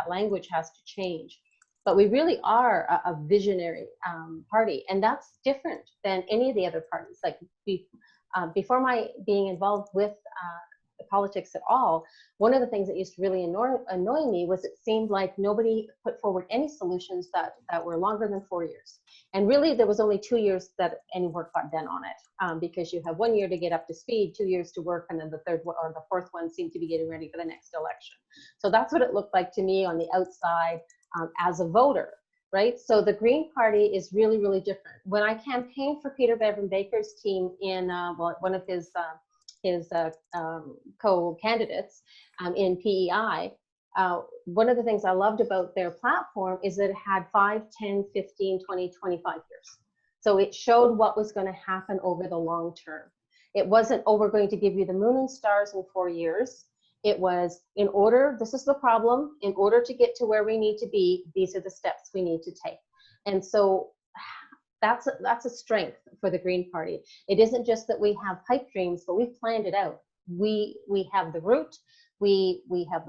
language has to change. But we really are a visionary party, and that's different than any of the other parties. Like before my being involved with politics at all, one of the things that used to really annoy me was it seemed like nobody put forward any solutions that were longer than 4 years. And really, there was only 2 years that any work got done on it, because you have 1 year to get up to speed, 2 years to work, and then the third or the fourth one seemed to be getting ready for the next election. So that's what it looked like to me on the outside as a voter, right? So the Green Party is really, really different. When I campaigned for Peter Bevan Baker's team in one of his co-candidates in PEI, one of the things I loved about their platform is that it had 5, 10, 15, 20, 25 years. So it showed what was going to happen over the long term. It wasn't, oh, we're going to give you the moon and stars in 4 years. It was, in order, this is the problem, in order to get to where we need to be, these are the steps we need to take. And so that's a strength for the Green Party. It isn't just that we have pipe dreams, but we've planned it out. We have the route, we have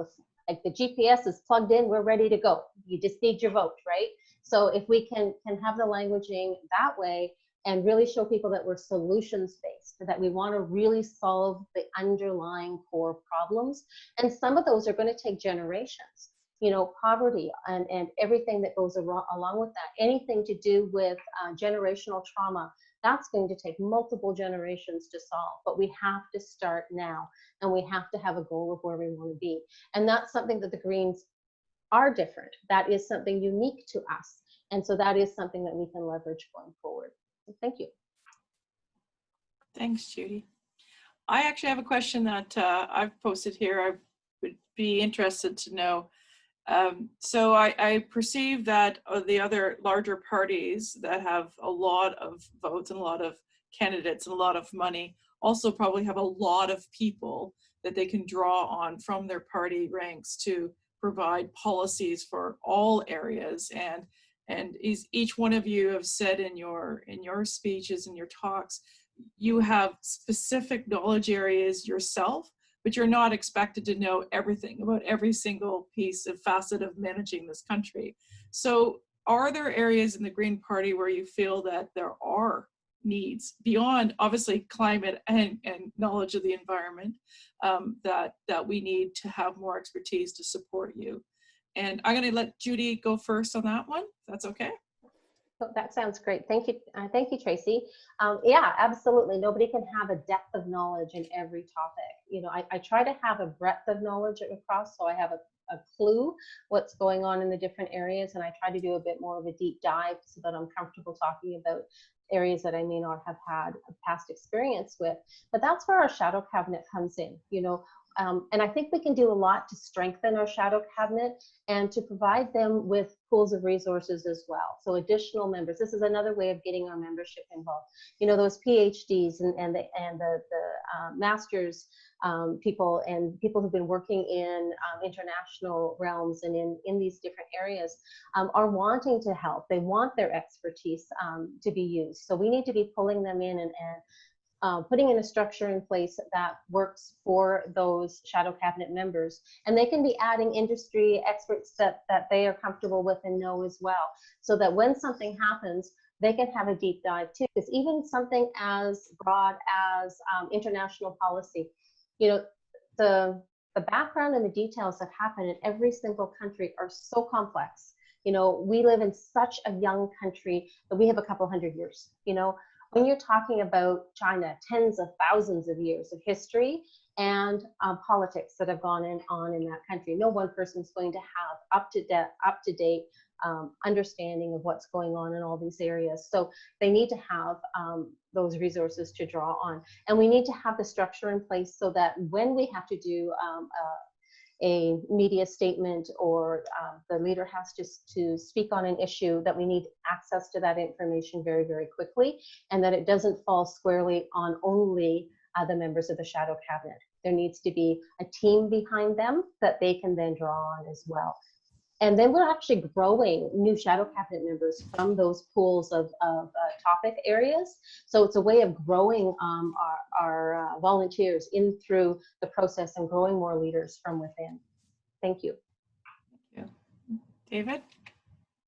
like the GPS is plugged in, we're ready to go. You just need your vote, right? So if we can have the languaging that way and really show people that we're solutions-based, that we want to really solve the underlying core problems. And some of those are going to take generations. You know, poverty and everything that goes along with that, anything to do with generational trauma, that's going to take multiple generations to solve. But we have to start now, and we have to have a goal of where we want to be. And that's something that the Greens are different. That is something unique to us. And so that is something that we can leverage going forward. So thank you. Thanks, Judy. I actually have a question that I've posted here. I would be interested to know. So I perceive that the other larger parties that have a lot of votes and a lot of candidates and a lot of money also probably have a lot of people that they can draw on from their party ranks to provide policies for all areas. And each one of you have said in your speeches and your talks, you have specific knowledge areas yourself, but you're not expected to know everything about every single piece of facet of managing this country. So are there areas in the Green Party where you feel that there are needs beyond obviously climate and knowledge of the environment, that we need to have more expertise to support you? And I'm going to let Judy go first on that one. That's okay. Oh, that sounds great. Thank you, Tracy. Yeah, absolutely. Nobody can have a depth of knowledge in every topic. You know, I try to have a breadth of knowledge across, so I have a clue what's going on in the different areas, and I try to do a bit more of a deep dive so that I'm comfortable talking about areas that I may not have had a past experience with. But that's where our shadow cabinet comes in, you know. And I think we can do a lot to strengthen our shadow cabinet and to provide them with pools of resources as well. So additional members, this is another way of getting our membership involved. You know, those PhDs and the master's people and people who've been working in international realms and in these different areas are wanting to help. They want their expertise to be used. So we need to be pulling them in and putting in a structure in place that works for those shadow cabinet members. And they can be adding industry experts that they are comfortable with and know as well, so that when something happens, they can have a deep dive too. Because even something as broad as international policy, you know, the background and the details that happen in every single country are so complex. You know, we live in such a young country that we have a couple hundred years, you know. When you're talking about China, tens of thousands of years of history and politics that have gone on in that country, no one person is going to have up to date understanding of what's going on in all these areas. So they need to have those resources to draw on, and we need to have the structure in place so that when we have to do a media statement or the leader has to speak on an issue, that we need access to that information very, very quickly, and that it doesn't fall squarely on only the members of the shadow cabinet. There needs to be a team behind them that they can then draw on as well. And then we're actually growing new shadow cabinet members from those pools of topic areas. So it's a way of growing our volunteers in through the process and growing more leaders from within. Thank you. Thank you. David?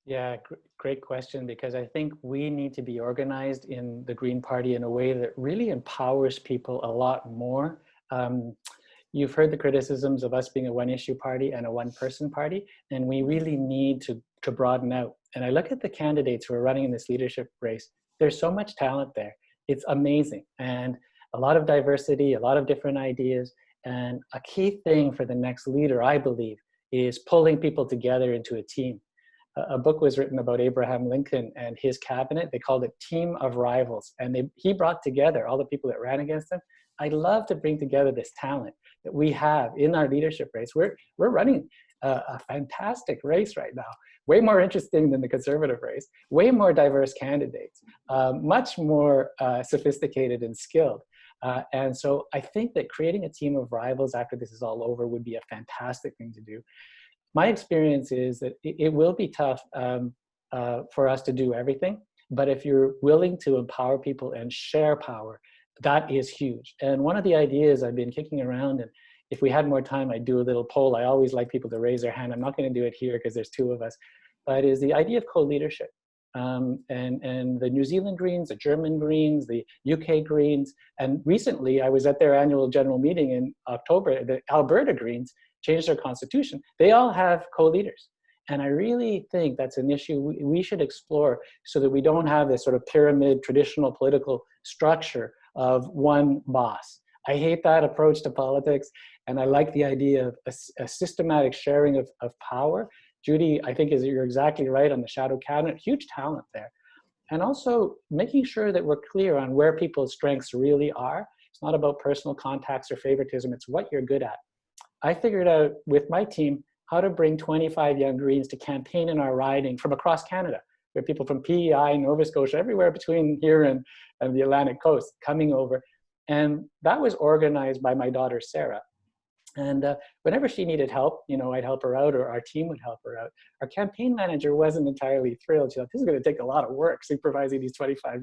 Yeah, great question, because I think we need to be organized in the Green Party in a way that really empowers people a lot more. You've heard the criticisms of us being a one-issue party and a one-person party, and we really need to broaden out. And I look at the candidates who are running in this leadership race. There's so much talent there. It's amazing. And a lot of diversity, a lot of different ideas. And a key thing for the next leader, I believe, is pulling people together into a team. A book was written about Abraham Lincoln and his cabinet. They called it Team of Rivals. And he brought together all the people that ran against him. I'd love to bring together this talent that we have in our leadership race. We're running a fantastic race right now, way more interesting than the Conservative race, way more diverse candidates, much more sophisticated and skilled. And so I think that creating a team of rivals after this is all over would be a fantastic thing to do. My experience is that it will be tough for us to do everything, but if you're willing to empower people and share power, that is huge. And one of the ideas I've been kicking around, and if we had more time, I'd do a little poll. I always like people to raise their hand. I'm not going to do it here because there's two of us, but is the idea of co-leadership. And the New Zealand Greens, the German Greens, the UK Greens, and recently I was at their annual general meeting in October, the Alberta Greens changed their constitution. They all have co-leaders. And I really think that's an issue we should explore so that we don't have this sort of pyramid traditional political structure of one boss. I hate that approach to politics, and I like the idea of a systematic sharing of power. Judy, I think you're exactly right on the shadow cabinet, huge talent there. And also making sure that we're clear on where people's strengths really are. It's not about personal contacts or favoritism, it's what you're good at. I figured out with my team how to bring 25 young Greens to campaign in our riding from across Canada. We have people from PEI, Nova Scotia, everywhere between here and the Atlantic coast coming over. And that was organized by my daughter, Sarah. And whenever she needed help, you know, I'd help her out or our team would help her out. Our campaign manager wasn't entirely thrilled. She thought, this is going to take a lot of work, supervising these 25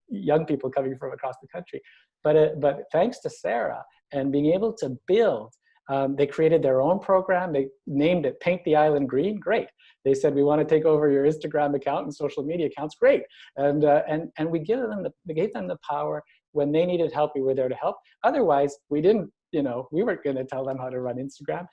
young people coming from across the country. But thanks to Sarah and being able to build, they created their own program. They named it Paint the Island Green. Great. They said, we want to take over your Instagram account and social media accounts. Great. And we gave them the power. When they needed help, we were there to help. Otherwise, we didn't, you know, we weren't going to tell them how to run Instagram.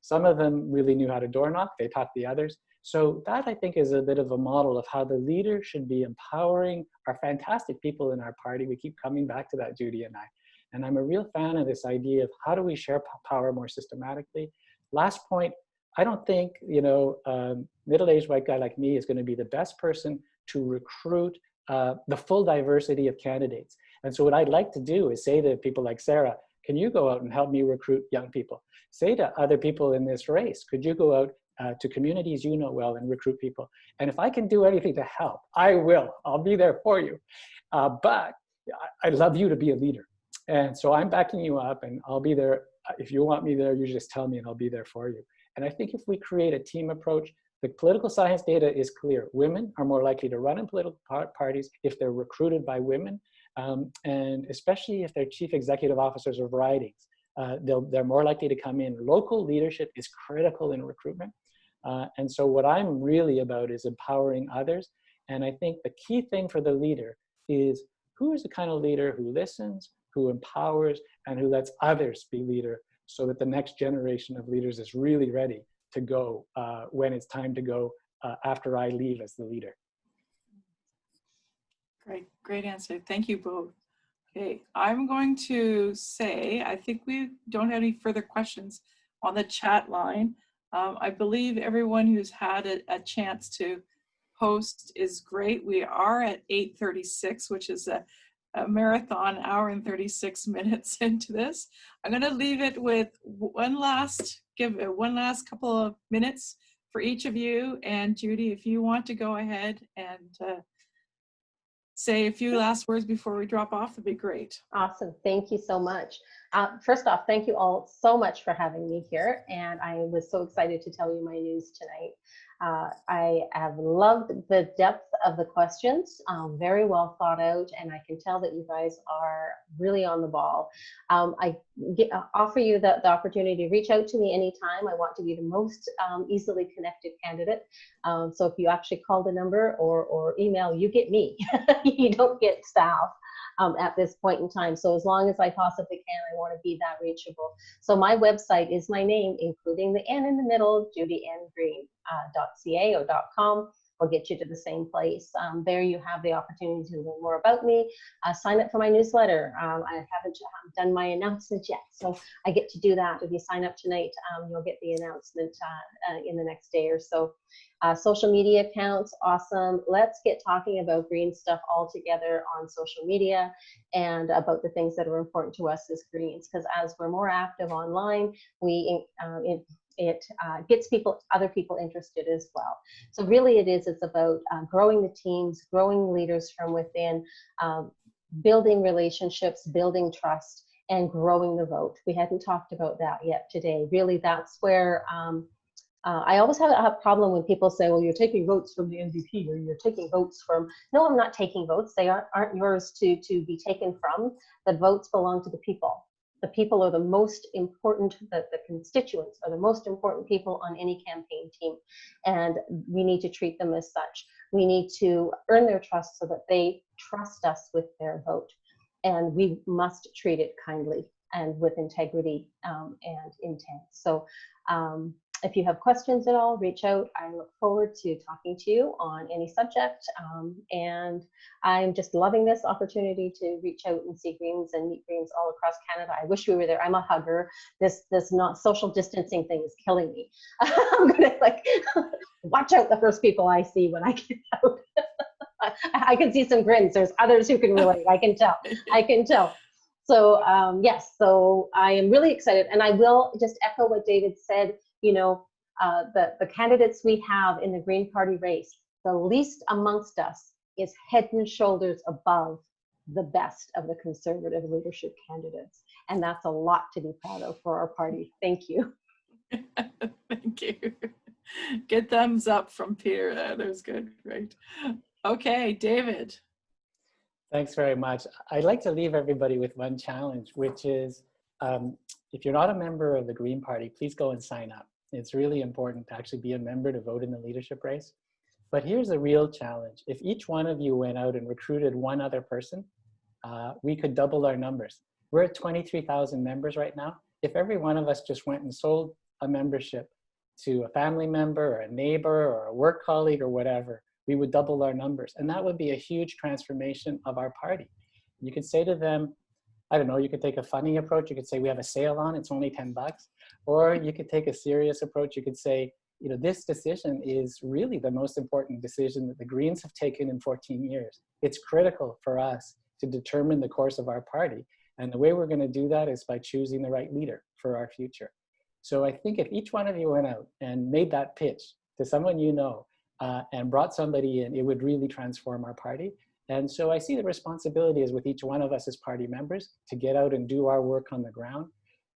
Some of them really knew how to door knock. They taught the others. So that, I think, is a bit of a model of how the leader should be empowering our fantastic people in our party. We keep coming back to that, Judy and I. And I'm a real fan of this idea of how do we share power more systematically Last point, I don't think, middle-aged white guy like me is going to be the best person to recruit the full diversity of candidates. And so what I'd like to do is say to people like Sarah, can you go out and help me recruit young people? Say to other people in this race, could you go out to communities you know well and recruit people? And if I can do anything to help, I will. I'll be there for you. But I'd love you to be a leader. And so I'm backing you up, and I'll be there. If you want me there, you just tell me and I'll be there for you. And I think if we create a team approach, the political science data is clear. Women are more likely to run in political parties if they're recruited by women, and especially if they're chief executive officers of ridings. They're more likely to come in. Local leadership is critical in recruitment. And so what I'm really about is empowering others. And I think the key thing for the leader is who is the kind of leader who listens, who empowers, and who lets others be leader, so that the next generation of leaders is really ready to go when it's time to go after I leave as the leader. Great answer. Thank you both. Okay, I'm going to say, I think we don't have any further questions on the chat line. I believe everyone who's had a chance to post is great. We are at 8:36, which is a marathon, hour and 36 minutes into this. I'm going to leave it with one last couple of minutes for each of you. And Judy, if you want to go ahead and say a few last words before we drop off, that'd be great. Awesome. Thank you so much. First off, thank you all so much for having me here. And I was so excited to tell you my news tonight. I have loved the depth of the questions, very well thought out, and I can tell that you guys are really on the ball. I offer you the opportunity to reach out to me anytime. I want to be the most easily connected candidate. So if you actually call the number or email, you get me. You don't get staff. At this point in time. So as long as I possibly can, I want to be that reachable. So my website is my name, including the N in the middle, judyngreen.ca or .com. Will get you to the same place. There you have the opportunity to learn more about me. Sign up for my newsletter. I haven't done my announcement yet, so I get to do that. If you sign up tonight, you'll get the announcement in the next day or so. Social media accounts, awesome. Let's get talking about green stuff all together on social media and about the things that are important to us as Greens, because as we're more active online, it gets other people interested as well. So really it's about growing the teams, growing leaders from within, building relationships, building trust, and growing the vote. We hadn't talked about that yet today. Really, that's where I always have a problem when people say, well, you're taking votes from the NDP or you're taking votes from, no, I'm not taking votes. They aren't yours to be taken from. The votes belong to the people. The people are the most important, the constituents are the most important people on any campaign team. And we need to treat them as such. We need to earn their trust so that they trust us with their vote. And we must treat it kindly and with integrity and intent. So if you have questions at all, reach out. I look forward to talking to you on any subject. And I'm just loving this opportunity to reach out and see Greens and meet Greens all across Canada. I wish we were there. I'm a hugger. This not social distancing thing is killing me. I'm gonna watch out the first people I see when I get out. I can see some grins. There's others who can relate. I can tell. I can tell. So yes, so I am really excited. And I will just echo what David said. The candidates we have in the Green Party race, the least amongst us is head and shoulders above the best of the Conservative leadership candidates. And that's a lot to be proud of for our party. Thank you. Thank you. Good thumbs up from Peter. That was good. Great. Okay, David. Thanks very much. I'd like to leave everybody with one challenge, which is if you're not a member of the Green Party, please go and sign up. It's really important to actually be a member to vote in the leadership race. But here's a real challenge. If each one of you went out and recruited one other person, we could double our numbers. We're at 23,000 members right now. If every one of us just went and sold a membership to a family member or a neighbor or a work colleague or whatever, we would double our numbers. And that would be a huge transformation of our party. You could say to them, I don't know, you could take a funny approach. You could say, we have a sale on, it's only $10. Or you could take a serious approach. You could say, you know, this decision is really the most important decision that the Greens have taken in 14 years. It's critical for us to determine the course of our party. And the way we're going to do that is by choosing the right leader for our future. So I think if each one of you went out and made that pitch to someone you know and brought somebody in, it would really transform our party. And so I see the responsibility is with each one of us as party members to get out and do our work on the ground.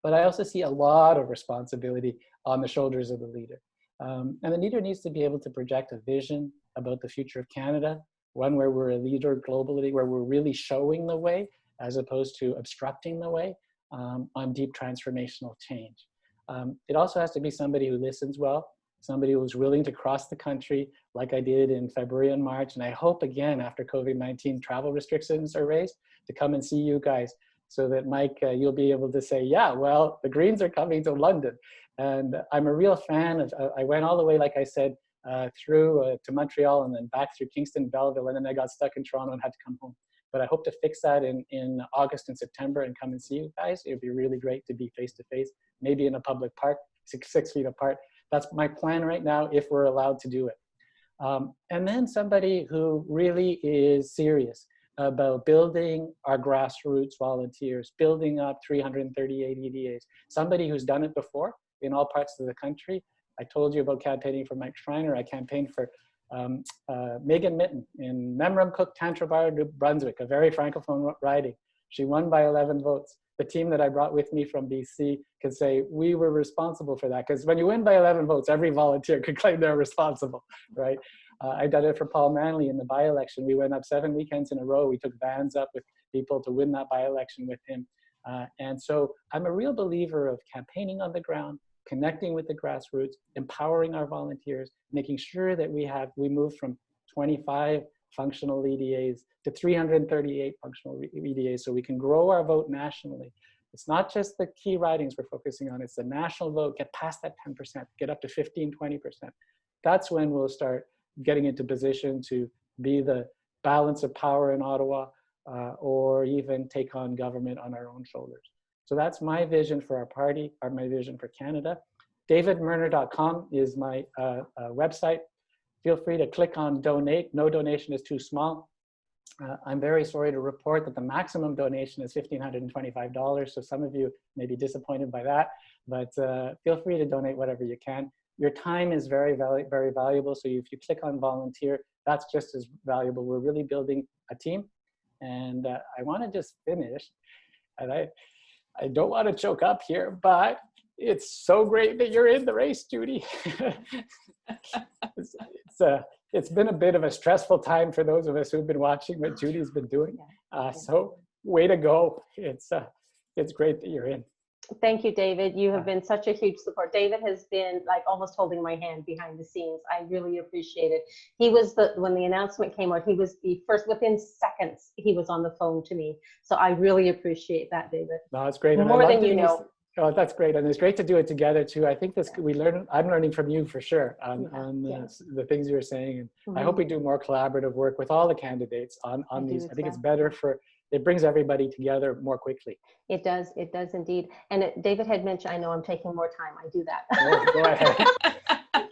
But I also see a lot of responsibility on the shoulders of the leader. And the leader needs to be able to project a vision about the future of Canada, one where we're a leader globally, where we're really showing the way as opposed to obstructing the way on deep transformational change. It also has to be somebody who listens well, somebody who's willing to cross the country like I did in February and March. And I hope again, after COVID-19 travel restrictions are raised, to come and see you guys so that Mike, you'll be able to say, yeah, well, the Greens are coming to London. And I'm a real fan of, I went all the way, like I said, through to Montreal and then back through Kingston, Belleville, and then I got stuck in Toronto and had to come home. But I hope to fix that in August and September and come and see you guys. It'd be really great to be face-to-face, maybe in a public park, six feet apart. That's my plan right now, if we're allowed to do it. And then somebody who really is serious about building our grassroots volunteers, building up 338 EDAs, somebody who's done it before in all parts of the country. I told you about campaigning for Mike Schreiner. I campaigned for Megan Mitten in Memramcook, Tantramar, New Brunswick, a very francophone riding. She won by 11 votes. The team that I brought with me from BC could say, we were responsible for that. Because when you win by 11 votes, every volunteer could claim they're responsible, right? I did it for Paul Manley in the by-election. We went up 7 weekends in a row. We took vans up with people to win that by-election with him. And so I'm a real believer of campaigning on the ground, connecting with the grassroots, empowering our volunteers, making sure that we move from 25 functional EDAs to 338 functional EDAs so we can grow our vote nationally. It's not just the key ridings we're focusing on, it's the national vote, get past that 10%, get up to 15, 20%. That's when we'll start getting into position to be the balance of power in Ottawa or even take on government on our own shoulders. So that's my vision for our party, or my vision for Canada. davidmerner.com is my website. Feel free to click on donate. No donation is too small. I'm very sorry to report that the maximum donation is $1,525. So some of you may be disappointed by that, but feel free to donate whatever you can. Your time is very, very valuable. So if you click on volunteer, that's just as valuable. We're really building a team. And I want to just finish. And I don't want to choke up here, but it's so great that you're in the race, Judy. It's been a bit of a stressful time for those of us who've been watching what Judy's been doing. So way to go. It's great that you're in. Thank you, David. You have been such a huge support. David has been like almost holding my hand behind the scenes. I really appreciate it. He was when the announcement came out, he was the first, within seconds, he was on the phone to me. So I really appreciate that, David. No, it's great. More than you know. Oh, that's great. And it's great to do it together too. I think this, I'm learning from you for sure on the things you were saying. And I hope we do more collaborative work with all the candidates on these. I think it's better it brings everybody together more quickly. It does indeed. And David had mentioned, I know I'm taking more time, I do that. Oh, go ahead.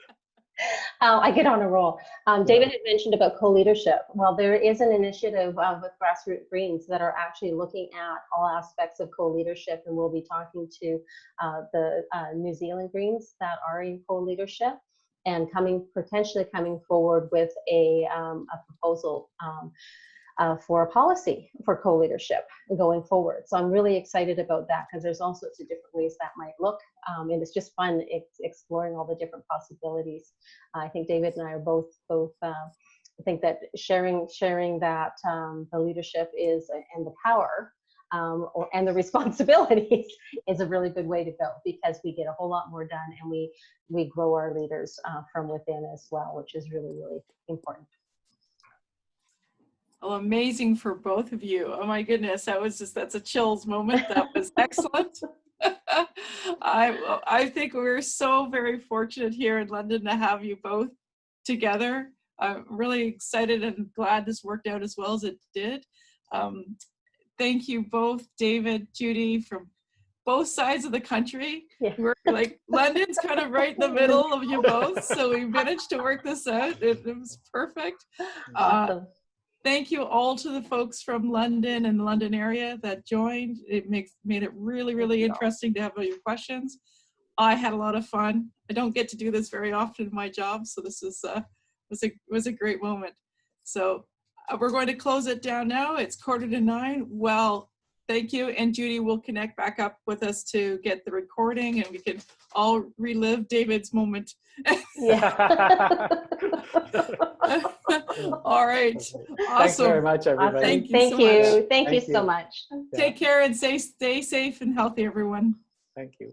I get on a roll. David had mentioned about co-leadership. Well, there is an initiative with Grassroots Greens that are actually looking at all aspects of co-leadership, and we'll be talking to the New Zealand Greens that are in co-leadership and potentially coming forward with a proposal for a policy for co-leadership going forward. So I'm really excited about that because there's all sorts of different ways that might look. And it's just fun exploring all the different possibilities. I think David and I are both I think that sharing that the leadership is and the power and the responsibilities is a really good way to go, because we get a whole lot more done and we grow our leaders from within as well, which is really, really important. Well, amazing for both of you. Oh my goodness, that's a chills moment. That was excellent. I think we're so very fortunate here in London to have you both together. I'm really excited and glad this worked out as well as it did. thank you both, David, Judy, from both sides of the country. Yeah. We're like, London's kind of right in the middle of you both, so we managed to work this out. It was perfect. Awesome. Thank you all to the folks from London and the London area that joined. It made it really, really interesting to have all your questions. I had a lot of fun. I don't get to do this very often in my job, so this is was a great moment. So we're going to close it down now. It's 8:45. Well, thank you, and Judy will connect back up with us to get the recording, and we can all relive David's moment. Yeah. All right. Thanks very Awesome. much, everybody. Awesome. Thank you so much. Thank you so much. Take care and stay safe and healthy, everyone. Thank you.